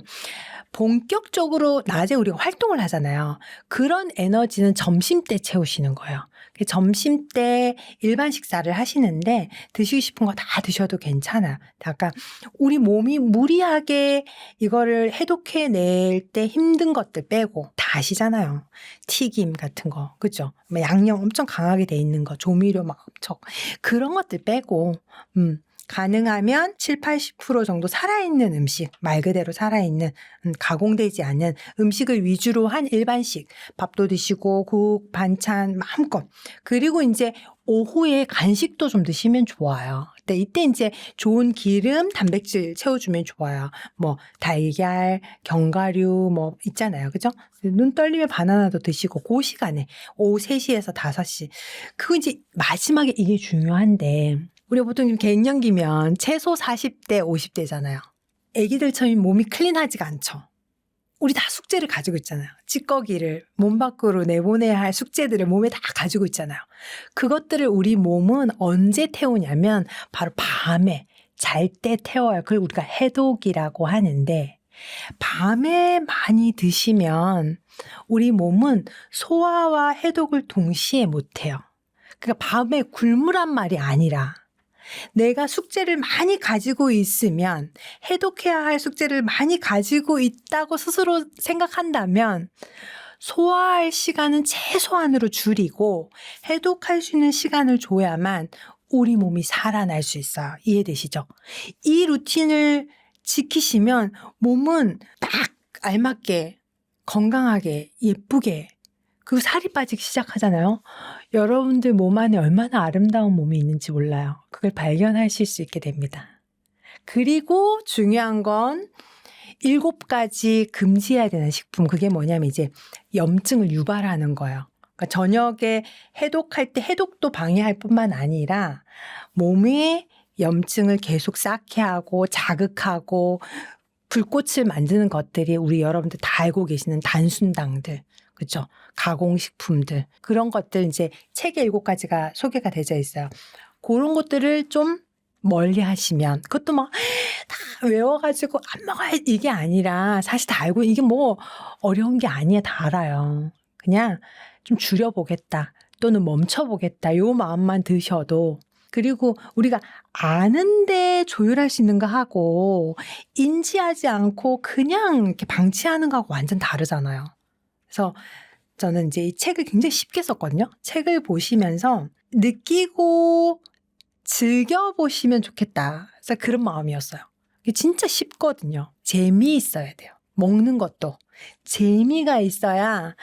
본격적으로 낮에 우리가 활동을 하잖아요. 그런 에너지는 점심때 채우시는 거예요. 점심때 일반 식사를 하시는데 드시고 싶은 거 다 드셔도 괜찮아요. 아까 우리 몸이 무리하게 이거를 해독해낼 때 힘든 것들 빼고 다 아시잖아요. 튀김 같은 거, 그죠? 양념 엄청 강하게 돼 있는 거, 조미료 막 엄청 그런 것들 빼고 가능하면 7, 80% 정도 살아있는 음식, 말 그대로 살아있는 가공되지 않은 음식을 위주로 한 일반식, 밥도 드시고 국, 반찬 마음껏. 그리고 이제 오후에 간식도 좀 드시면 좋아요. 근데 이때 이제 좋은 기름, 단백질 채워주면 좋아요. 뭐 달걀, 견과류 뭐 있잖아요. 그죠? 눈 떨리면 바나나도 드시고 그 시간에 오후 3시에서 5시. 그거 이제 마지막에 이게 중요한데 우리가 보통 갱년기면 최소 40대, 50대잖아요. 애기들처럼 몸이 클린하지가 않죠. 우리 다 숙제를 가지고 있잖아요. 찌꺼기를 몸 밖으로 내보내야 할 숙제들을 몸에 다 가지고 있잖아요. 그것들을 우리 몸은 언제 태우냐면 바로 밤에 잘 때 태워요. 그걸 우리가 해독이라고 하는데 밤에 많이 드시면 우리 몸은 소화와 해독을 동시에 못해요. 그러니까 밤에 굶으란 말이 아니라 내가 숙제를 많이 가지고 있으면 해독해야 할 숙제를 많이 가지고 있다고 스스로 생각한다면 소화할 시간은 최소한으로 줄이고 해독할 수 있는 시간을 줘야만 우리 몸이 살아날 수 있어요. 이해되시죠? 이 루틴을 지키시면 몸은 딱 알맞게 건강하게 예쁘게 그리고 살이 빠지기 시작하잖아요. 여러분들 몸 안에 얼마나 아름다운 몸이 있는지 몰라요. 그걸 발견하실 수 있게 됩니다. 그리고 중요한 건 7가지 금지해야 되는 식품. 그게 뭐냐면 이제 염증을 유발하는 거예요. 그러니까 저녁에 해독할 때 해독도 방해할 뿐만 아니라 몸에 염증을 계속 쌓게 하고 자극하고 불꽃을 만드는 것들이 우리 여러분들 다 알고 계시는 단순당들. 그렇죠? 가공식품들. 그런 것들 이제 책에 7가지가 소개가 되어 있어요. 그런 것들을 좀 멀리 하시면 그것도 막 다 외워가지고 안 먹어야 이게 아니라 사실 다 알고 이게 뭐 어려운 게 아니에요. 다 알아요. 그냥 좀 줄여보겠다 또는 멈춰보겠다 요 마음만 드셔도 그리고 우리가 아는데 조율할 수 있는 거 하고 인지하지 않고 그냥 이렇게 방치하는 거하고 완전 다르잖아요. 그래서 저는 이제 이 책을 굉장히 쉽게 썼거든요. 책을 보시면서 느끼고 즐겨보시면 좋겠다. 그래서 그런 마음이었어요. 이게 진짜 쉽거든요. 재미있어야 돼요. 먹는 것도. 재미가 있어야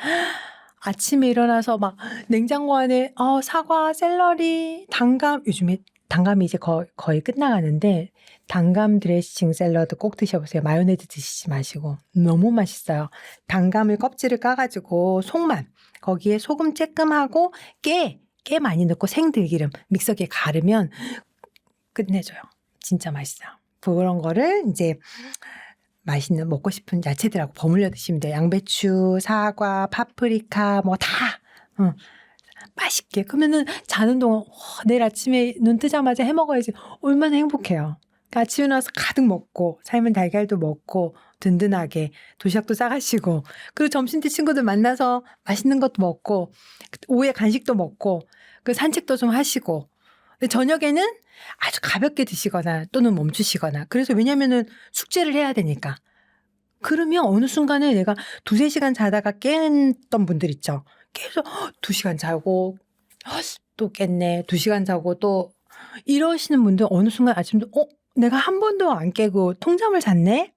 아침에 일어나서 막 냉장고 안에 사과, 샐러리, 단감 요즘에 단감이 이제 거의 끝나가는데 단감 드레싱 샐러드 꼭 드셔보세요. 마요네즈 드시지 마시고 너무 맛있어요. 단감을 껍질을 까가지고 속만 거기에 소금 쬐끔하고 깨 많이 넣고 생들기름 믹서기에 가르면 끝내줘요. 진짜 맛있어요. 그런 거를 이제 맛있는 먹고 싶은 야채들하고 버무려 드시면 돼요. 양배추, 사과, 파프리카 뭐 다 맛있게. 그러면은 자는 동안 내일 아침에 눈 뜨자마자 해 먹어야지 얼마나 행복해요. 그러니까 아침에 나와서 가득 먹고 삶은 달걀도 먹고 든든하게 도시락도 싸가시고 그리고 점심 때 친구들 만나서 맛있는 것도 먹고 오후에 간식도 먹고 그 산책도 좀 하시고 근데 저녁에는 아주 가볍게 드시거나 또는 멈추시거나 그래서 왜냐면은 숙제를 해야 되니까 그러면 어느 순간에 내가 2-3시간 자다가 깼던 분들 있죠. 계속 2시간 자고 또 깼네. 2시간 자고 또 이러시는 분들 어느 순간 아침도 내가 한 번도 안 깨고 통잠을 잤네?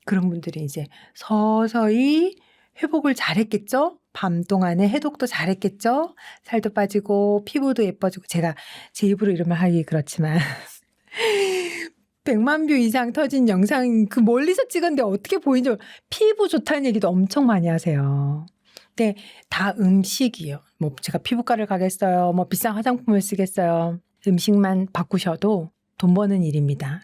그런 분들이 이제 서서히 회복을 잘했겠죠? 밤 동안에 해독도 잘했겠죠? 살도 빠지고 피부도 예뻐지고 제가 제 입으로 이런 말 하기 그렇지만 100만 뷰 이상 터진 영상 그 멀리서 찍었는데 어떻게 보이죠? 피부 좋다는 얘기도 엄청 많이 하세요. 근데 다 음식이에요. 뭐 제가 피부과를 가겠어요. 뭐 비싼 화장품을 쓰겠어요. 음식만 바꾸셔도 돈 버는 일입니다.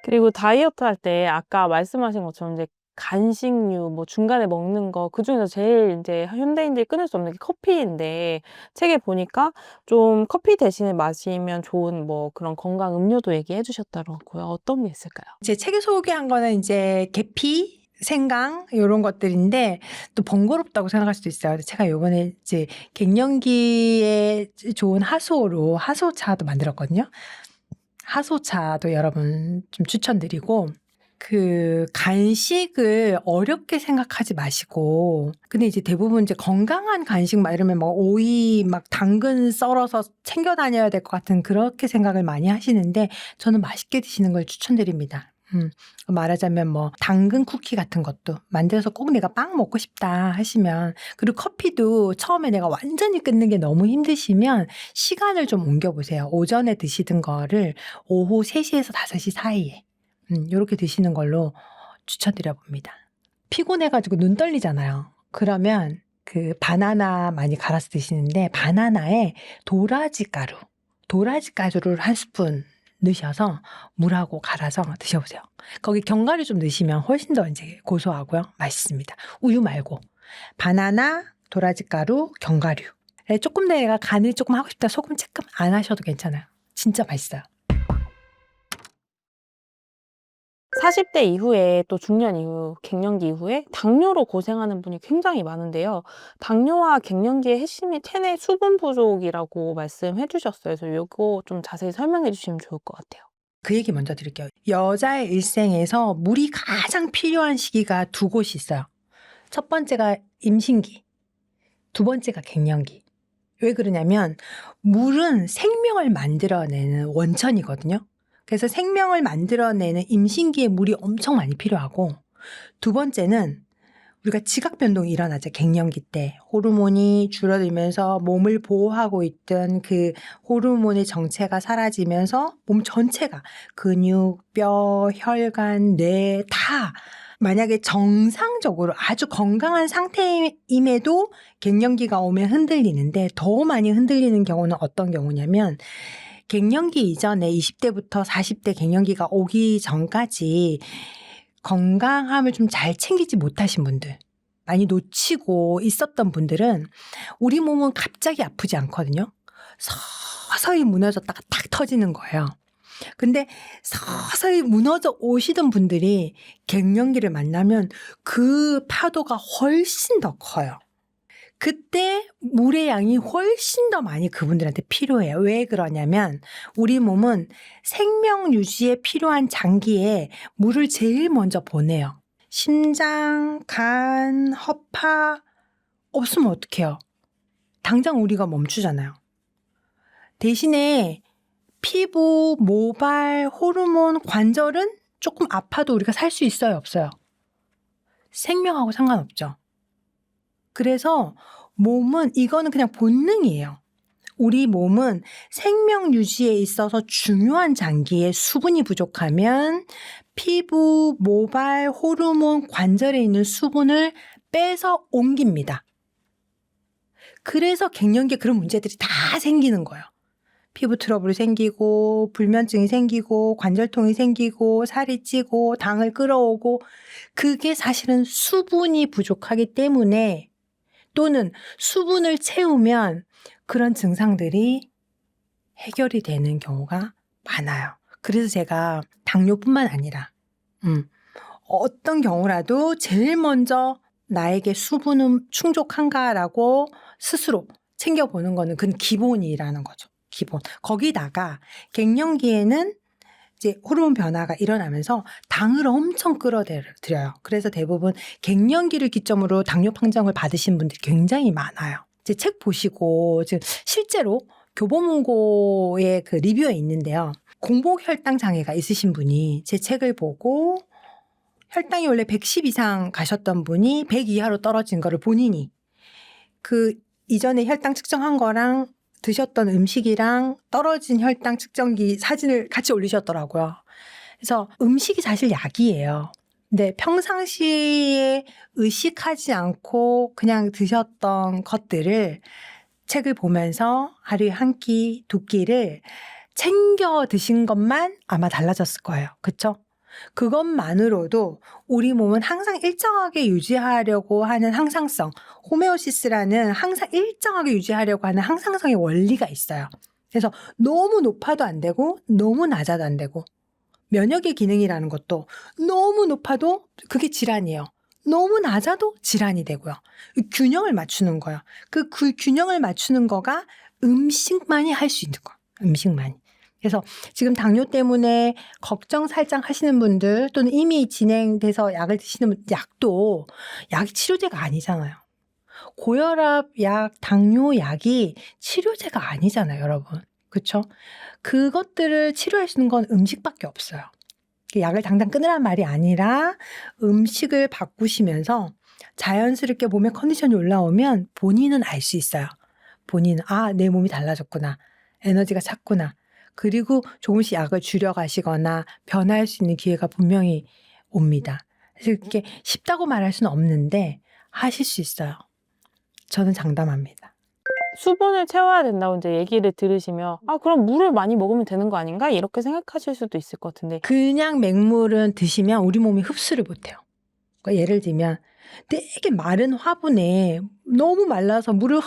그리고 다이어트 할 때 아까 말씀하신 것처럼 이제 간식류 뭐 중간에 먹는 거 그중에서 제일 이제 현대인들이 끊을 수 없는 게 커피인데 책에 보니까 좀 커피 대신에 마시면 좋은 뭐 그런 건강 음료도 얘기해 주셨더라고요. 어떤 게 있을까요? 제 책에 소개한 거는 이제 계피, 생강 이런 것들인데 또 번거롭다고 생각할 수도 있어요. 제가 요번에 이제 갱년기에 좋은 하소로 하소차도 만들었거든요. 하소차도 여러분 좀 추천드리고 그 간식을 어렵게 생각하지 마시고 근데 이제 대부분 이제 건강한 간식 막 이러면 뭐 오이 막 당근 썰어서 챙겨 다녀야 될 것 같은 그렇게 생각을 많이 하시는데 저는 맛있게 드시는 걸 추천드립니다. 말하자면 뭐 당근 쿠키 같은 것도 만들어서 꼭 내가 빵 먹고 싶다 하시면 그리고 커피도 처음에 내가 완전히 끊는 게 너무 힘드시면 시간을 좀 옮겨보세요. 오전에 드시던 거를 오후 3시에서 5시 사이에 요렇게 드시는 걸로 추천드려 봅니다. 피곤해가지고 눈 떨리잖아요. 그러면 그 바나나 많이 갈아서 드시는데 바나나에 도라지 가루를 한 스푼 넣으셔서 물하고 갈아서 드셔보세요. 거기 견과류 좀 넣으시면 훨씬 더 이제 고소하고요. 맛있습니다. 우유 말고 바나나, 도라지 가루, 견과류. 조금 내가 간을 조금 하고 싶다 소금 조금 안 하셔도 괜찮아요. 진짜 맛있어요. 40대 이후에 또 중년 이후, 갱년기 이후에 당뇨로 고생하는 분이 굉장히 많은데요. 당뇨와 갱년기의 핵심이 체내 수분 부족이라고 말씀해 주셨어요. 그래서 이거 좀 자세히 설명해 주시면 좋을 것 같아요. 그 얘기 먼저 드릴게요. 여자의 일생에서 물이 가장 필요한 시기가 2곳이 있어요. 첫 번째가 임신기, 2번째가 갱년기. 왜 그러냐면 물은 생명을 만들어내는 원천이거든요. 그래서 생명을 만들어내는 임신기에 물이 엄청 많이 필요하고 2번째는 우리가 지각 변동이 일어나죠. 갱년기 때 호르몬이 줄어들면서 몸을 보호하고 있던 그 호르몬의 정체가 사라지면서 몸 전체가 근육, 뼈, 혈관, 뇌 다 만약에 정상적으로 아주 건강한 상태임에도 갱년기가 오면 흔들리는데 더 많이 흔들리는 경우는 어떤 경우냐면 갱년기 이전에 20대부터 40대 갱년기가 오기 전까지 건강함을 좀 잘 챙기지 못하신 분들, 많이 놓치고 있었던 분들은 우리 몸은 갑자기 아프지 않거든요. 서서히 무너졌다가 탁 터지는 거예요. 근데 서서히 무너져 오시던 분들이 갱년기를 만나면 그 파도가 훨씬 더 커요. 그때 물의 양이 훨씬 더 많이 그분들한테 필요해요. 왜 그러냐면 우리 몸은 생명 유지에 필요한 장기에 물을 제일 먼저 보내요. 심장, 간, 허파 없으면 어떡해요? 당장 우리가 멈추잖아요. 대신에 피부, 모발, 호르몬, 관절은 조금 아파도 우리가 살 수 있어요? 없어요? 생명하고 상관없죠. 그래서 몸은 이거는 그냥 본능이에요. 우리 몸은 생명 유지에 있어서 중요한 장기에 수분이 부족하면 피부, 모발, 호르몬, 관절에 있는 수분을 빼서 옮깁니다. 그래서 갱년기에 그런 문제들이 다 생기는 거예요. 피부 트러블이 생기고 불면증이 생기고 관절통이 생기고 살이 찌고 당을 끌어오고 그게 사실은 수분이 부족하기 때문에 또는 수분을 채우면 그런 증상들이 해결이 되는 경우가 많아요. 그래서 제가 당뇨뿐만 아니라 어떤 경우라도 제일 먼저 나에게 수분은 충족한가라고 스스로 챙겨보는 거는 그건 기본이라는 거죠. 기본. 거기다가 갱년기에는 이제 호르몬 변화가 일어나면서 당을 엄청 끌어들여요. 그래서 대부분 갱년기를 기점으로 당뇨 판정을 받으신 분들이 굉장히 많아요. 제 책 보시고 지금 실제로 교보문고의 그 리뷰에 있는데요. 공복 혈당 장애가 있으신 분이 제 책을 보고 혈당이 원래 110 이상 가셨던 분이 100 이하로 떨어진 거를 본인이 그 이전에 혈당 측정한 거랑 드셨던 음식이랑 떨어진 혈당 측정기 사진을 같이 올리셨더라고요. 그래서 음식이 사실 약이에요. 근데 평상시에 의식하지 않고 그냥 드셨던 것들을 책을 보면서 하루에 한 끼, 두 끼를 챙겨 드신 것만 아마 달라졌을 거예요. 그쵸? 그것만으로도 우리 몸은 항상 일정하게 유지하려고 하는 항상성, 호메오시스라는 항상 일정하게 유지하려고 하는 항상성의 원리가 있어요. 그래서 너무 높아도 안 되고 너무 낮아도 안 되고 면역의 기능이라는 것도 너무 높아도 그게 질환이에요. 너무 낮아도 질환이 되고요. 균형을 맞추는 거예요. 그 균형을 맞추는 거가 음식만이 할 수 있는 거예요. 음식만이. 그래서 지금 당뇨 때문에 걱정 살짝 하시는 분들 또는 이미 진행돼서 약을 드시는 분들, 약도 약이 치료제가 아니잖아요. 고혈압 약, 당뇨 약이 치료제가 아니잖아요, 여러분. 그렇죠? 그것들을 치료할 수 있는 건 음식밖에 없어요. 약을 당장 끊으란 말이 아니라 음식을 바꾸시면서 자연스럽게 몸의 컨디션이 올라오면 본인은 알 수 있어요. 본인은 내 몸이 달라졌구나. 에너지가 찼구나. 그리고 조금씩 약을 줄여가시거나 변화할 수 있는 기회가 분명히 옵니다. 그래서 이렇게 쉽다고 말할 수는 없는데 하실 수 있어요. 저는 장담합니다. 수분을 채워야 된다고 이제 얘기를 들으시면 그럼 물을 많이 먹으면 되는 거 아닌가? 이렇게 생각하실 수도 있을 것 같은데 그냥 맹물은 드시면 우리 몸이 흡수를 못해요. 그러니까 예를 들면 되게 마른 화분에 너무 말라서 물을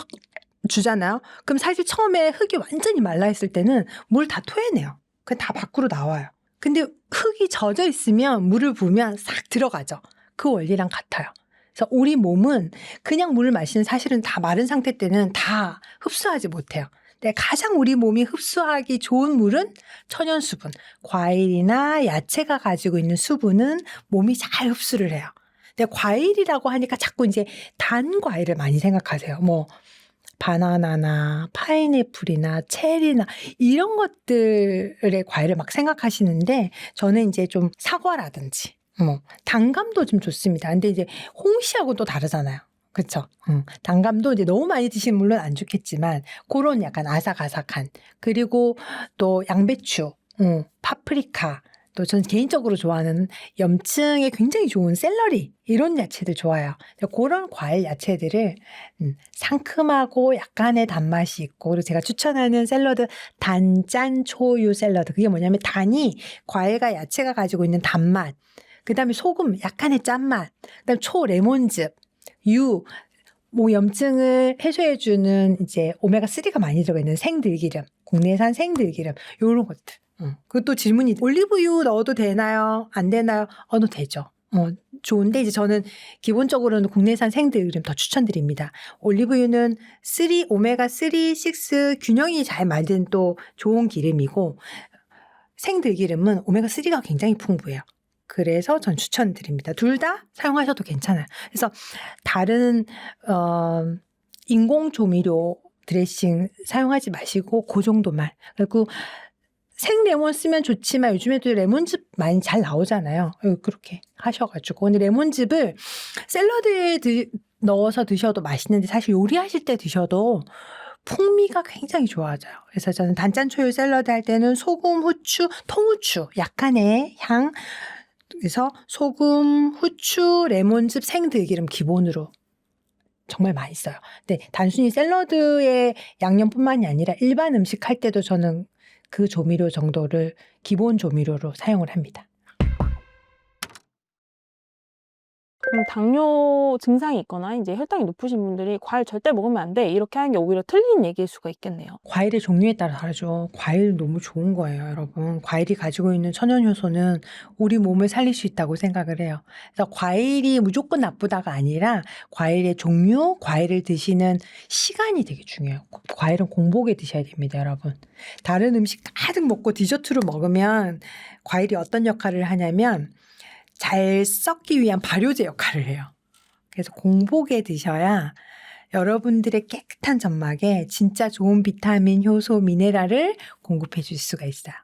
주잖아요. 그럼 사실 처음에 흙이 완전히 말라 있을 때는 물 다 토해내요. 그냥 다 밖으로 나와요. 근데 흙이 젖어 있으면 물을 부으면 싹 들어가죠. 그 원리랑 같아요. 그래서 우리 몸은 그냥 물을 마시는 사실은 다 마른 상태 때는 다 흡수하지 못해요. 근데 가장 우리 몸이 흡수하기 좋은 물은 천연 수분. 과일이나 야채가 가지고 있는 수분은 몸이 잘 흡수를 해요. 근데 과일이라고 하니까 자꾸 이제 단 과일을 많이 생각하세요. 뭐 바나나나 파인애플이나 체리나 이런 것들의 과일을 막 생각하시는데 저는 이제 좀 사과라든지 뭐 단감도 좀 좋습니다. 근데 이제 홍시하고 또 다르잖아요. 그렇죠? 단감도 이제 너무 많이 드시면 물론 안 좋겠지만 그런 약간 아삭아삭한 그리고 또 양배추, 파프리카 또 전 개인적으로 좋아하는 염증에 굉장히 좋은 샐러리 이런 야채들 좋아요. 그런 과일 야채들을 상큼하고 약간의 단맛이 있고 그리고 제가 추천하는 샐러드 단짠 초유 샐러드 그게 뭐냐면 단이 과일과 야채가 가지고 있는 단맛 그다음에 소금 약간의 짠맛 그다음에 초 레몬즙 뭐 염증을 해소해주는 이제 오메가3가 많이 들어가 있는 생들기름 국내산 생들기름 이런 것들 그것도 질문이 올리브유 넣어도 되나요? 안 되나요? 넣어도 되죠. 좋은데 이제 저는 기본적으로는 국내산 생들기름 더 추천드립니다. 올리브유는 오메가3, 6 균형이 잘 맞은 또 좋은 기름이고 생들기름은 오메가3가 굉장히 풍부해요. 그래서 전 추천드립니다. 둘 다 사용하셔도 괜찮아요. 그래서 다른 인공 조미료 드레싱 사용하지 마시고 그 정도만. 그리고 생레몬 쓰면 좋지만 요즘에도 레몬즙 많이 잘 나오잖아요. 그렇게 하셔가지고. 근데 레몬즙을 샐러드에 넣어서 드셔도 맛있는데 사실 요리하실 때 드셔도 풍미가 굉장히 좋아져요. 그래서 저는 단짠초유 샐러드 할 때는 소금, 후추, 통후추 약간의 향, 그래서 소금, 후추, 레몬즙, 생들기름 기본으로 정말 맛있어요. 근데 단순히 샐러드의 양념뿐만이 아니라 일반 음식 할 때도 저는 그 조미료 정도를 기본 조미료로 사용을 합니다. 그럼 당뇨 증상이 있거나 이제 혈당이 높으신 분들이 "과일 절대 먹으면 안 돼." 이렇게 하는 게 오히려 틀린 얘기일 수가 있겠네요. 과일의 종류에 따라 다르죠. 과일 너무 좋은 거예요, 여러분. 과일이 가지고 있는 천연 효소는 우리 몸을 살릴 수 있다고 생각을 해요. 그래서 과일이 무조건 나쁘다가 아니라 과일의 종류, 과일을 드시는 시간이 되게 중요해요. 과일은 공복에 드셔야 됩니다, 여러분. 다른 음식 가득 먹고 디저트로 먹으면 과일이 어떤 역할을 하냐면 잘 썩기 위한 발효제 역할을 해요. 그래서 공복에 드셔야 여러분들의 깨끗한 점막에 진짜 좋은 비타민, 효소, 미네랄을 공급해 줄 수가 있어요.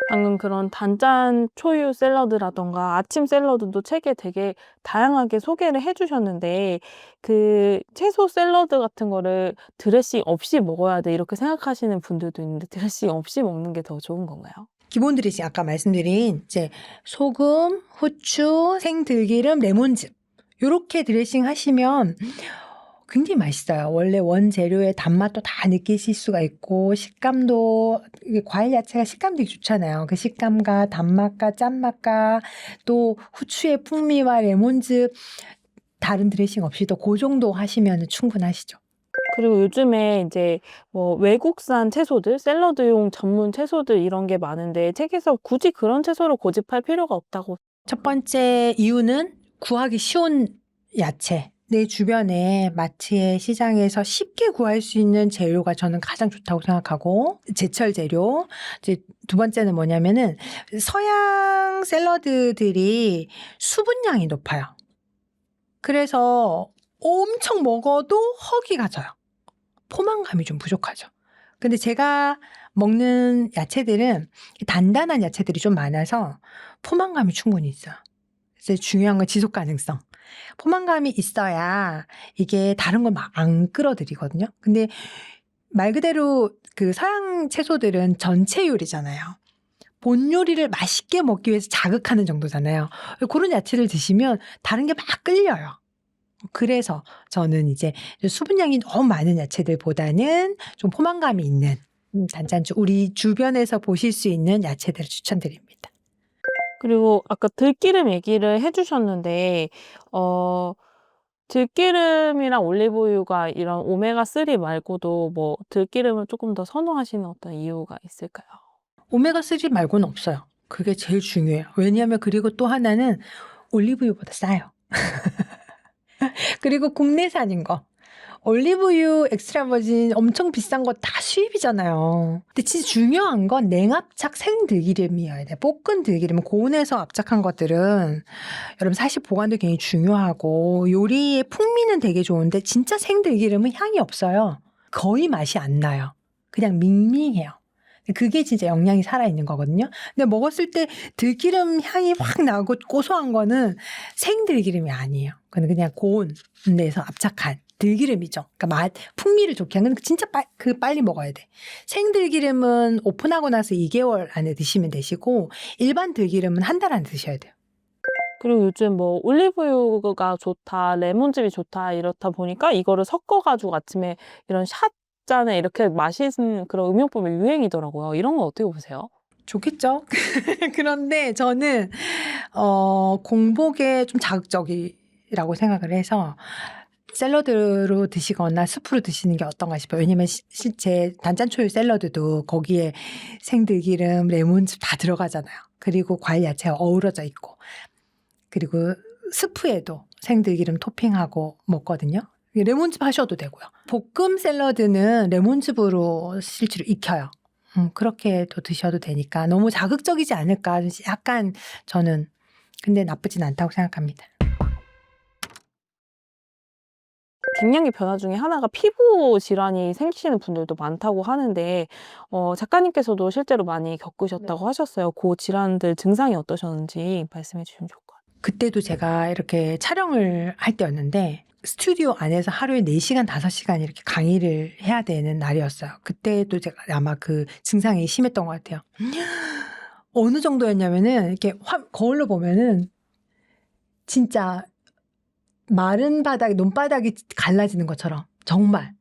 방금 그런 단짠 초유 샐러드라든가 아침 샐러드도 책에 되게 다양하게 소개를 해 주셨는데 그 채소 샐러드 같은 거를 '드레싱 없이 먹어야 돼.' 이렇게 생각하시는 분들도 있는데 드레싱 없이 먹는 게 더 좋은 건가요? 기본 드레싱 아까 말씀드린 이제 소금, 후추, 생들기름, 레몬즙 요렇게 드레싱 하시면 굉장히 맛있어요. 원래 원재료의 단맛도 다 느끼실 수가 있고 식감도 이게 과일 야채가 식감도 되게 좋잖아요. 그 식감과 단맛과 짠맛과 또 후추의 풍미와 레몬즙 다른 드레싱 없이도 고 정도 하시면은 충분하시죠. 그리고 요즘에 이제 뭐 외국산 채소들, 샐러드용 전문 채소들 이런 게 많은데 책에서 굳이 그런 채소를 고집할 필요가 없다고. 첫 번째 이유는 구하기 쉬운 야채. 내 주변에 마트에 시장에서 쉽게 구할 수 있는 재료가 저는 가장 좋다고 생각하고 제철 재료. 이제 두 번째는 뭐냐면은 서양 샐러드들이 수분량이 높아요. 그래서 엄청 먹어도 허기가 져요. 포만감이 좀 부족하죠. 근데 제가 먹는 야채들은 단단한 야채들이 좀 많아서 포만감이 충분히 있어요. 그래서 중요한 건 지속 가능성. 포만감이 있어야 이게 다른 걸 막 안 끌어들이거든요. 근데 말 그대로 그 서양 채소들은 전체 요리잖아요. 본 요리를 맛있게 먹기 위해서 자극하는 정도잖아요. 그런 야채를 드시면 다른 게 막 끌려요. 그래서 저는 이제 수분량이 너무 많은 야채들보다는 좀 포만감이 있는 단짠주 우리 주변에서 보실 수 있는 야채들을 추천드립니다. 그리고 아까 들기름 얘기를 해 주셨는데 들기름이랑 올리브유가 이런 오메가3 말고도 뭐 들기름을 조금 더 선호하시는 어떤 이유가 있을까요? 오메가3 말고는 없어요. 그게 제일 중요해요. 왜냐하면 그리고 또 하나는 올리브유보다 싸요. 그리고 국내산인 거. 올리브유 엑스트라 버진 엄청 비싼 거 다 수입이잖아요. 근데 진짜 중요한 건 냉압착 생들기름이어야 돼. 볶은 들기름, 고온에서 압착한 것들은 여러분 사실 보관도 굉장히 중요하고 요리의 풍미는 되게 좋은데 진짜 생들기름은 향이 없어요. 거의 맛이 안 나요. 그냥 밍밍해요. 그게 진짜 영양이 살아있는 거거든요. 근데 먹었을 때 들기름 향이 확 나고 고소한 거는 생들기름이 아니에요. 그건 그냥 고온에서 압착한 들기름이죠. 그러니까 풍미를 좋게 하는 진짜 빨리 먹어야 돼. 생들기름은 오픈하고 나서 2개월 안에 드시면 되시고 일반 들기름은 한 달 안에 드셔야 돼요. 그리고 요즘 뭐 올리브유가 좋다, 레몬즙이 좋다 이렇다 보니까 이거를 섞어 가지고 아침에 이런 샷 잔에 이렇게 마시는 그런 음용법이 유행이더라고요. 이런 건 어떻게 보세요? 좋겠죠? 그런데 저는 공복에 좀 자극적이라고 생각을 해서 샐러드로 드시거나 수프로 드시는 게 어떤가 싶어요. 왜냐면 실제 단짠초유 샐러드도 거기에 생들기름, 레몬즙 다 들어가잖아요. 그리고 과일 야채가 어우러져 있고 그리고 스프에도 생들기름 토핑하고 먹거든요. 레몬즙 하셔도 되고요. 볶음 샐러드는 레몬즙으로 실제로 익혀요. 그렇게도 드셔도 되니까 너무 자극적이지 않을까 약간 저는 근데 나쁘진 않다고 생각합니다. 갱년기 변화 중에 하나가 피부 질환이 생기시는 분들도 많다고 하는데 작가님께서도 실제로 많이 겪으셨다고 하셨어요. 그 질환들 증상이 어떠셨는지 말씀해 주시면 좋을 것 같아요. 그때도 제가 이렇게 촬영을 할 때였는데 스튜디오 안에서 하루에 4시간, 5시간 이렇게 강의를 해야 되는 날이었어요. 그때도 제가 아마 그 증상이 심했던 것 같아요. 어느 정도였냐면은 이렇게 거울로 보면은 진짜 마른 바닥에 논바닥이 갈라지는 것처럼 정말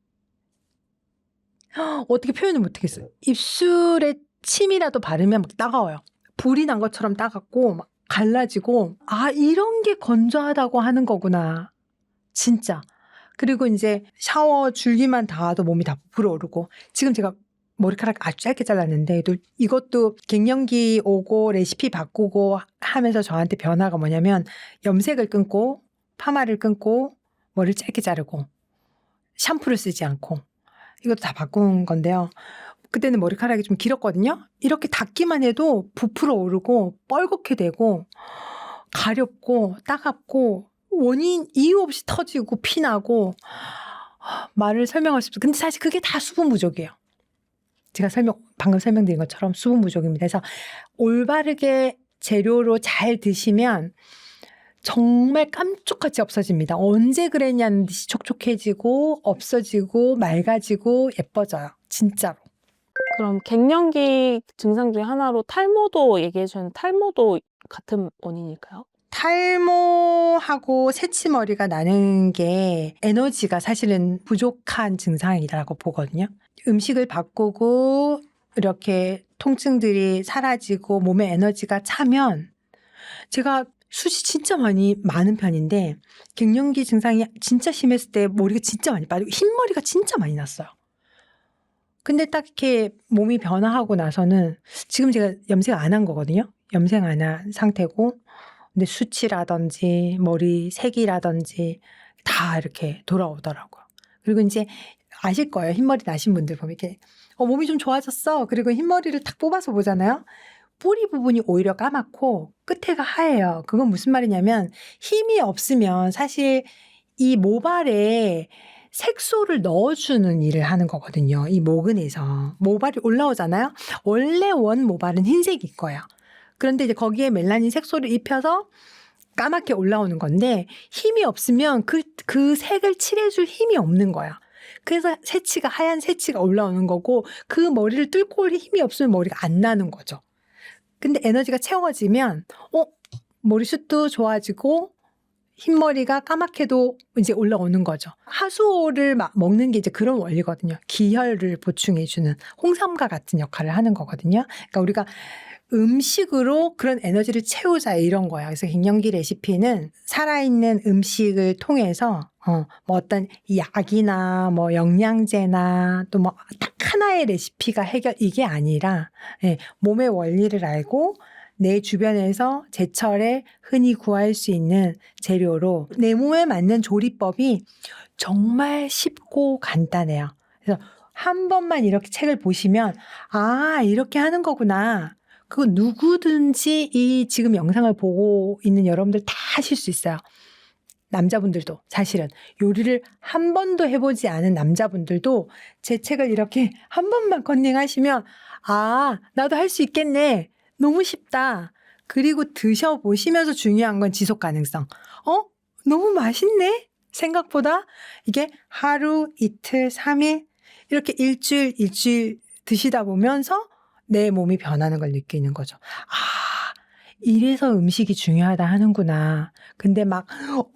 어떻게 표현을 못하겠어요. 입술에 침이라도 바르면 막 따가워요. 불이 난 것처럼 따갑고 막 갈라지고 아 이런 게 건조하다고 하는 거구나. 진짜. 그리고 이제 샤워 줄기만 닿아도 몸이 다 부풀어오르고 지금 제가 머리카락 아주 짧게 잘랐는데 이것도 갱년기 오고 레시피 바꾸고 하면서 저한테 변화가 뭐냐면 염색을 끊고 파마를 끊고 머리를 짧게 자르고 샴푸를 쓰지 않고 이것도 다 바꾼 건데요. 그때는 머리카락이 좀 길었거든요. 이렇게 닿기만 해도 부풀어 오르고 뻘겋게 되고 가렵고 따갑고 원인 이유 없이 터지고 피나고 말을 설명할 수 없어요. 근데 사실 그게 다 수분 부족이에요. 제가 방금 설명드린 것처럼 수분 부족입니다. 그래서 올바르게 재료로 잘 드시면 정말 깜짝같이 없어집니다. 언제 그랬냐는 듯이 촉촉해지고 없어지고 맑아지고 예뻐져요. 진짜로. 그럼 갱년기 증상 중에 하나로 탈모도 얘기해 주셨는데 탈모도 같은 원인일까요? 탈모하고 새치머리가 나는 게 에너지가 사실은 부족한 증상이라고 보거든요. 음식을 바꾸고 이렇게 통증들이 사라지고 몸에 에너지가 차면 제가 숱이 진짜 많은 편인데 갱년기 증상이 진짜 심했을 때 머리가 진짜 많이 빠지고 흰머리가 진짜 많이 났어요. 근데 딱 이렇게 몸이 변화하고 나서는 지금 제가 염색 안 한 거거든요. 염색 안 한 상태고 근데 수치라든지 머리 색이라든지 다 이렇게 돌아오더라고요. 그리고 이제 아실 거예요. 흰머리 나신 분들 보면 이렇게 몸이 좀 좋아졌어. 그리고 흰머리를 탁 뽑아서 보잖아요. 뿌리 부분이 오히려 까맣고 끝에가 하얘요. 그건 무슨 말이냐면 힘이 없으면 사실 이 모발에 색소를 넣어주는 일을 하는 거거든요. 이 모근에서. 모발이 올라오잖아요. 원래 원 모발은 흰색일 거예요. 그런데 이제 거기에 멜라닌 색소를 입혀서 까맣게 올라오는 건데 힘이 없으면 그 색을 칠해줄 힘이 없는 거야. 그래서 하얀 새치가 올라오는 거고 그 머리를 뚫고 올 힘이 없으면 머리가 안 나는 거죠. 근데 에너지가 채워지면 머리숱도 좋아지고 흰머리가 까맣게도 이제 올라오는 거죠. 하수오를 먹는 게 이제 그런 원리거든요. 기혈을 보충해주는 홍삼과 같은 역할을 하는 거거든요. 그러니까 우리가 음식으로 그런 에너지를 채우자 이런 거야. 그래서 갱년기 레시피는 살아있는 음식을 통해서 뭐 어떤 약이나 뭐 영양제나 또 뭐 딱 하나의 레시피가 이게 아니라 몸의 원리를 알고 내 주변에서 제철에 흔히 구할 수 있는 재료로 내 몸에 맞는 조리법이 정말 쉽고 간단해요. 그래서 한 번만 이렇게 책을 보시면 아 이렇게 하는 거구나. 그거 누구든지 이 지금 영상을 보고 있는 여러분들 다 하실 수 있어요. 남자분들도 사실은 요리를 한 번도 해보지 않은 남자분들도 제 책을 이렇게 한 번만 컨닝하시면 아 나도 할 수 있겠네. 너무 쉽다. 그리고 드셔보시면서 중요한 건 지속 가능성. 너무 맛있네? 생각보다 이게 하루, 이틀, 3일 이렇게 일주일 드시다 보면서 내 몸이 변하는 걸 느끼는 거죠. 아, 이래서 음식이 중요하다 하는구나. 근데 막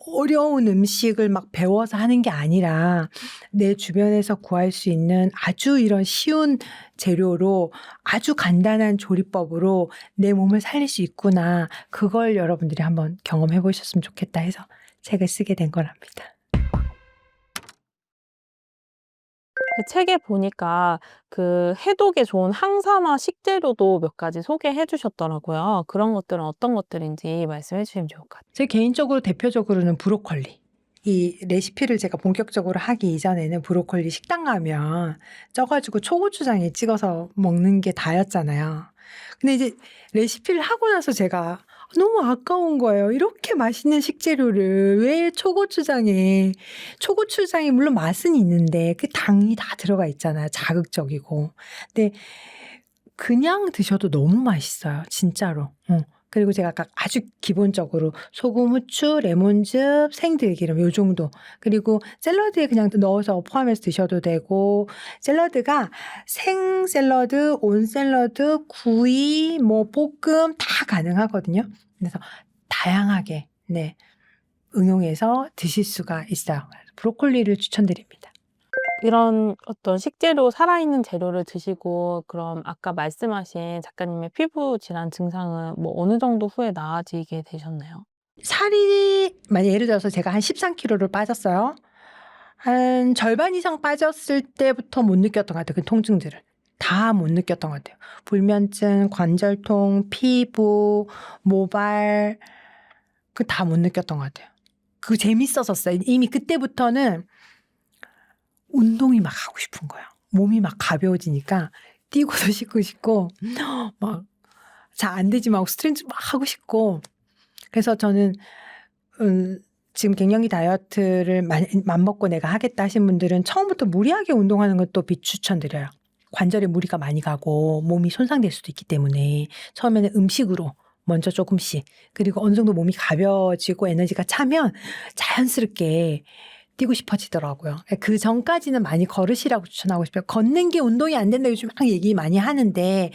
어려운 음식을 막 배워서 하는 게 아니라 내 주변에서 구할 수 있는 아주 이런 쉬운 재료로 아주 간단한 조리법으로 내 몸을 살릴 수 있구나. 그걸 여러분들이 한번 경험해 보셨으면 좋겠다 해서 책을 쓰게 된 거랍니다. 그 책에 보니까 그 해독에 좋은 항산화 식재료도 몇 가지 소개해 주셨더라고요. 그런 것들은 어떤 것들인지 말씀해 주시면 좋을 것 같아요. 제 개인적으로 대표적으로는 브로콜리. 이 레시피를 제가 본격적으로 하기 이전에는 브로콜리 식당 가면 쪄가지고 초고추장에 찍어서 먹는 게 다였잖아요. 근데 이제 레시피를 하고 나서 제가 너무 아까운 거예요. 이렇게 맛있는 식재료를 왜 초고추장이 물론 맛은 있는데 그 당이 다 들어가 있잖아요. 자극적이고. 근데 그냥 드셔도 너무 맛있어요. 진짜로. 그리고 제가 아까 아주 기본적으로 소금, 후추, 레몬즙, 생들기름 요 정도. 그리고 샐러드에 그냥 넣어서 포함해서 드셔도 되고, 샐러드가 생 샐러드, 온 샐러드, 구이, 뭐 볶음 다 가능하거든요. 그래서 다양하게 응용해서 드실 수가 있어요. 브로콜리를 추천드립니다. 이런 어떤 식재료, 살아있는 재료를 드시고 그럼 아까 말씀하신 작가님의 피부 질환 증상은 뭐 어느 정도 후에 나아지게 되셨나요? 살이 만약 예를 들어서 제가 한 13kg를 빠졌어요. 한 절반 이상 빠졌을 때부터 못 느꼈던 것 같아요. 그 통증들을. 다 못 느꼈던 것 같아요. 불면증, 관절통, 피부, 모발 그 다 못 느꼈던 것 같아요. 그 재밌었었어요. 이미 그때부터는 운동이 막 하고 싶은 거예요. 몸이 막 가벼워지니까 뛰고도 싶고 막 잘 안 되지만 스트레칭 막 하고 싶고. 그래서 저는 지금 갱년기 다이어트를 맘먹고 내가 하겠다 하신 분들은 처음부터 무리하게 운동하는 것도 비추천드려요. 관절에 무리가 많이 가고 몸이 손상될 수도 있기 때문에 처음에는 음식으로 먼저 조금씩, 그리고 어느 정도 몸이 가벼워지고 에너지가 차면 자연스럽게 뛰고 싶어지더라고요. 그 전까지는 많이 걸으시라고 추천하고 싶어요. 걷는 게 운동이 안 된다 요즘 막 얘기 많이 하는데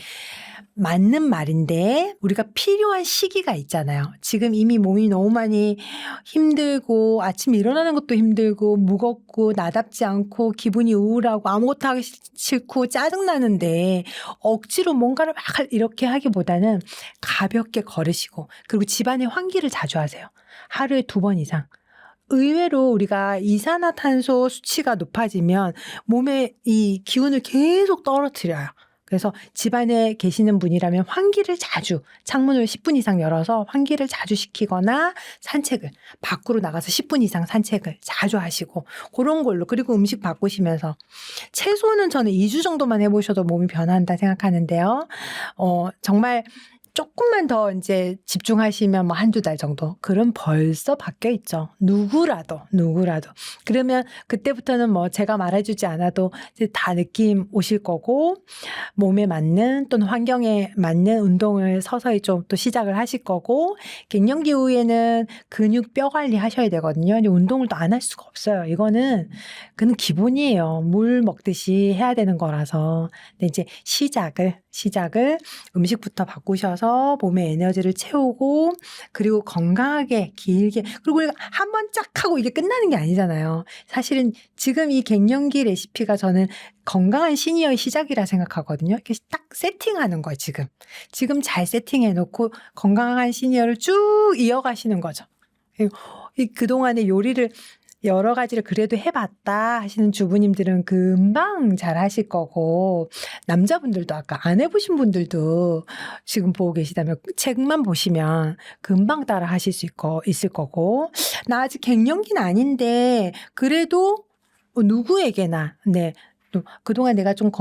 맞는 말인데, 우리가 필요한 시기가 있잖아요. 지금 이미 몸이 너무 많이 힘들고 아침에 일어나는 것도 힘들고 무겁고 나답지 않고 기분이 우울하고 아무것도 하기 싫고 짜증나는데 억지로 뭔가를 막 이렇게 하기보다는 가볍게 걸으시고, 그리고 집안에 환기를 자주 하세요. 하루에 2번 이상. 의외로 우리가 이산화탄소 수치가 높아지면 몸에 이 기운을 계속 떨어뜨려요. 그래서 집안에 계시는 분이라면 환기를 자주, 창문을 10분 이상 열어서 환기를 자주 시키거나 산책을, 밖으로 나가서 10분 이상 산책을 자주 하시고, 그런 걸로. 그리고 음식 바꾸시면서 채소는 저는 2주 정도만 해보셔도 몸이 변한다 생각하는데요. 정말 조금만 더 이제 집중하시면 뭐 1-2달 정도. 그럼 벌써 바뀌어 있죠. 누구라도. 그러면 그때부터는 뭐 제가 말해주지 않아도 이제 다 느낌 오실 거고, 몸에 맞는 또는 환경에 맞는 운동을 서서히 좀 또 시작을 하실 거고, 갱년기 이후에는 근육 뼈 관리 하셔야 되거든요. 근데 운동을 또 안 할 수가 없어요. 그는 기본이에요. 물 먹듯이 해야 되는 거라서. 근데 이제 시작을 음식부터 바꾸셔서 몸에 에너지를 채우고, 그리고 건강하게 길게, 그리고 한 번 쫙 하고 이게 끝나는 게 아니잖아요. 사실은 지금 이 갱년기 레시피가 저는 건강한 시니어의 시작이라 생각하거든요. 이렇게 딱 세팅하는 거예요. 지금 잘 세팅해 놓고 건강한 시니어를 쭉 이어가시는 거죠. 그동안의 요리를 여러 가지를 그래도 해봤다 하시는 주부님들은 금방 잘 하실 거고, 남자분들도 아까 안 해보신 분들도 지금 보고 계시다면 책만 보시면 금방 따라 하실 수 있을 거고, 나 아직 갱년기는 아닌데 그래도 누구에게나 또 그동안 내가 좀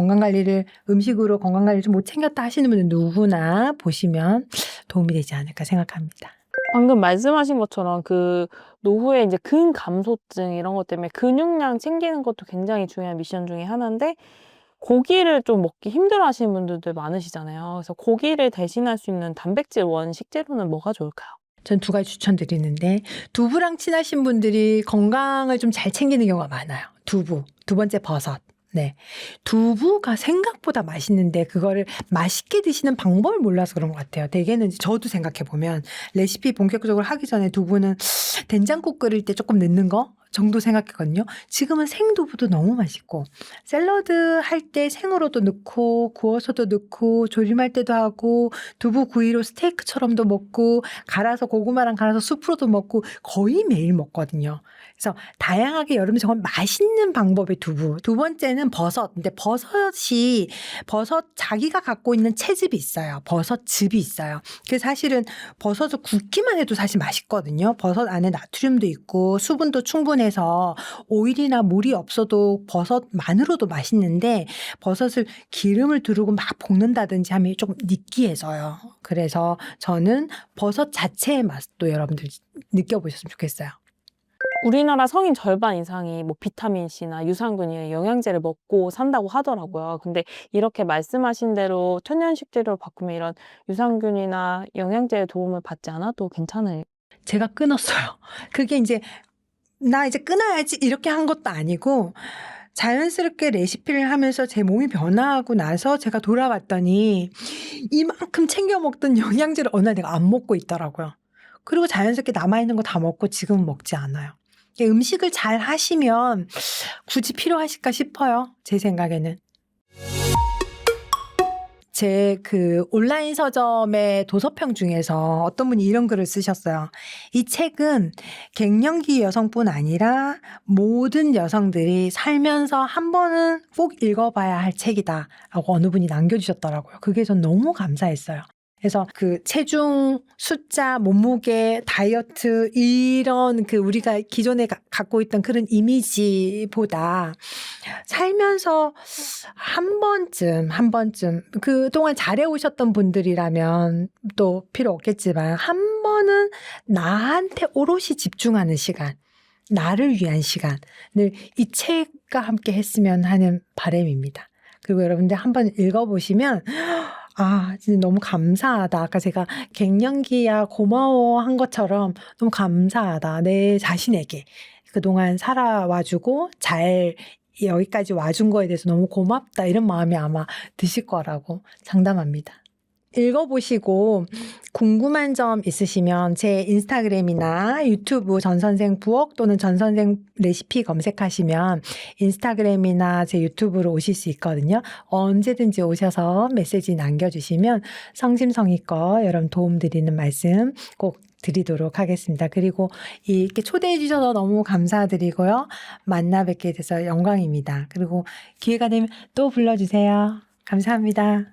음식으로 건강관리를 좀 못 챙겼다 하시는 분은 누구나 보시면 도움이 되지 않을까 생각합니다. 방금 말씀하신 것처럼 그 노후에 이제 근감소증 이런 것 때문에 근육량 챙기는 것도 굉장히 중요한 미션 중에 하나인데, 고기를 좀 먹기 힘들어 하시는 분들도 많으시잖아요. 그래서 고기를 대신할 수 있는 단백질 원 식재료는 뭐가 좋을까요? 전 2가지 추천드리는데, 두부랑 친하신 분들이 건강을 좀 잘 챙기는 경우가 많아요. 두부, 2번째 버섯. 두부가 생각보다 맛있는데 그거를 맛있게 드시는 방법을 몰라서 그런 것 같아요. 대개는 저도 생각해보면 레시피 본격적으로 하기 전에 두부는 된장국 끓일 때 조금 넣는 거 정도 생각했거든요. 지금은 생두부도 너무 맛있고, 샐러드 할 때 생으로도 넣고 구워서도 넣고 조림할 때도 하고, 두부 구이로 스테이크처럼도 먹고, 고구마랑 갈아서 수프로도 먹고, 거의 매일 먹거든요. 그래서 다양하게 여러분 정말 맛있는 방법의 두부. 2번째는 버섯. 근데 버섯 자기가 갖고 있는 채즙이 있어요. 버섯즙이 있어요. 그래서 사실은 버섯을 굽기만 해도 사실 맛있거든요. 버섯 안에 나트륨도 있고 수분도 충분해서 오일이나 물이 없어도 버섯만으로도 맛있는데, 버섯을 기름을 두르고 막 볶는다든지 하면 조금 느끼해져요. 그래서 저는 버섯 자체의 맛도 여러분들 느껴보셨으면 좋겠어요. 우리나라 성인 절반 이상이 뭐 비타민C나 유산균이나 영양제를 먹고 산다고 하더라고요. 근데 이렇게 말씀하신 대로 천연식재료를 바꾸면 이런 유산균이나 영양제의 도움을 받지 않아도 괜찮을. 제가 끊었어요. 그게 이제 나 이제 끊어야지 이렇게 한 것도 아니고 자연스럽게 레시피를 하면서 제 몸이 변화하고 나서 제가 돌아봤더니 이만큼 챙겨 먹던 영양제를 어느 날 내가 안 먹고 있더라고요. 그리고 자연스럽게 남아있는 거 다 먹고 지금은 먹지 않아요. 음식을 잘 하시면 굳이 필요하실까 싶어요. 제 생각에는. 제 그 온라인 서점의 도서평 중에서 어떤 분이 이런 글을 쓰셨어요. 이 책은 갱년기 여성뿐 아니라 모든 여성들이 살면서 한 번은 꼭 읽어봐야 할 책이다라고 어느 분이 남겨주셨더라고요. 그게 전 너무 감사했어요. 그래서 그 체중, 숫자, 몸무게, 다이어트 이런 그 우리가 기존에 갖고 있던 그런 이미지보다 살면서 한 번쯤 그동안 잘해오셨던 분들이라면 또 필요 없겠지만 한 번은 나한테 오롯이 집중하는 시간, 나를 위한 시간을 이 책과 함께 했으면 하는 바람입니다. 그리고 여러분들 한번 읽어보시면 진짜 너무 감사하다. 아까 제가 갱년기야 고마워 한 것처럼 너무 감사하다. 내 자신에게 그동안 살아와주고 잘 여기까지 와준 거에 대해서 너무 고맙다. 이런 마음이 아마 드실 거라고 장담합니다. 읽어보시고 궁금한 점 있으시면 제 인스타그램이나 유튜브 전선생 부엌 또는 전선생 레시피 검색하시면 인스타그램이나 제 유튜브로 오실 수 있거든요. 언제든지 오셔서 메시지 남겨주시면 성심성의껏 여러분 도움드리는 말씀 꼭 드리도록 하겠습니다. 그리고 이렇게 초대해 주셔서 너무 감사드리고요. 만나 뵙게 돼서 영광입니다. 그리고 기회가 되면 또 불러주세요. 감사합니다.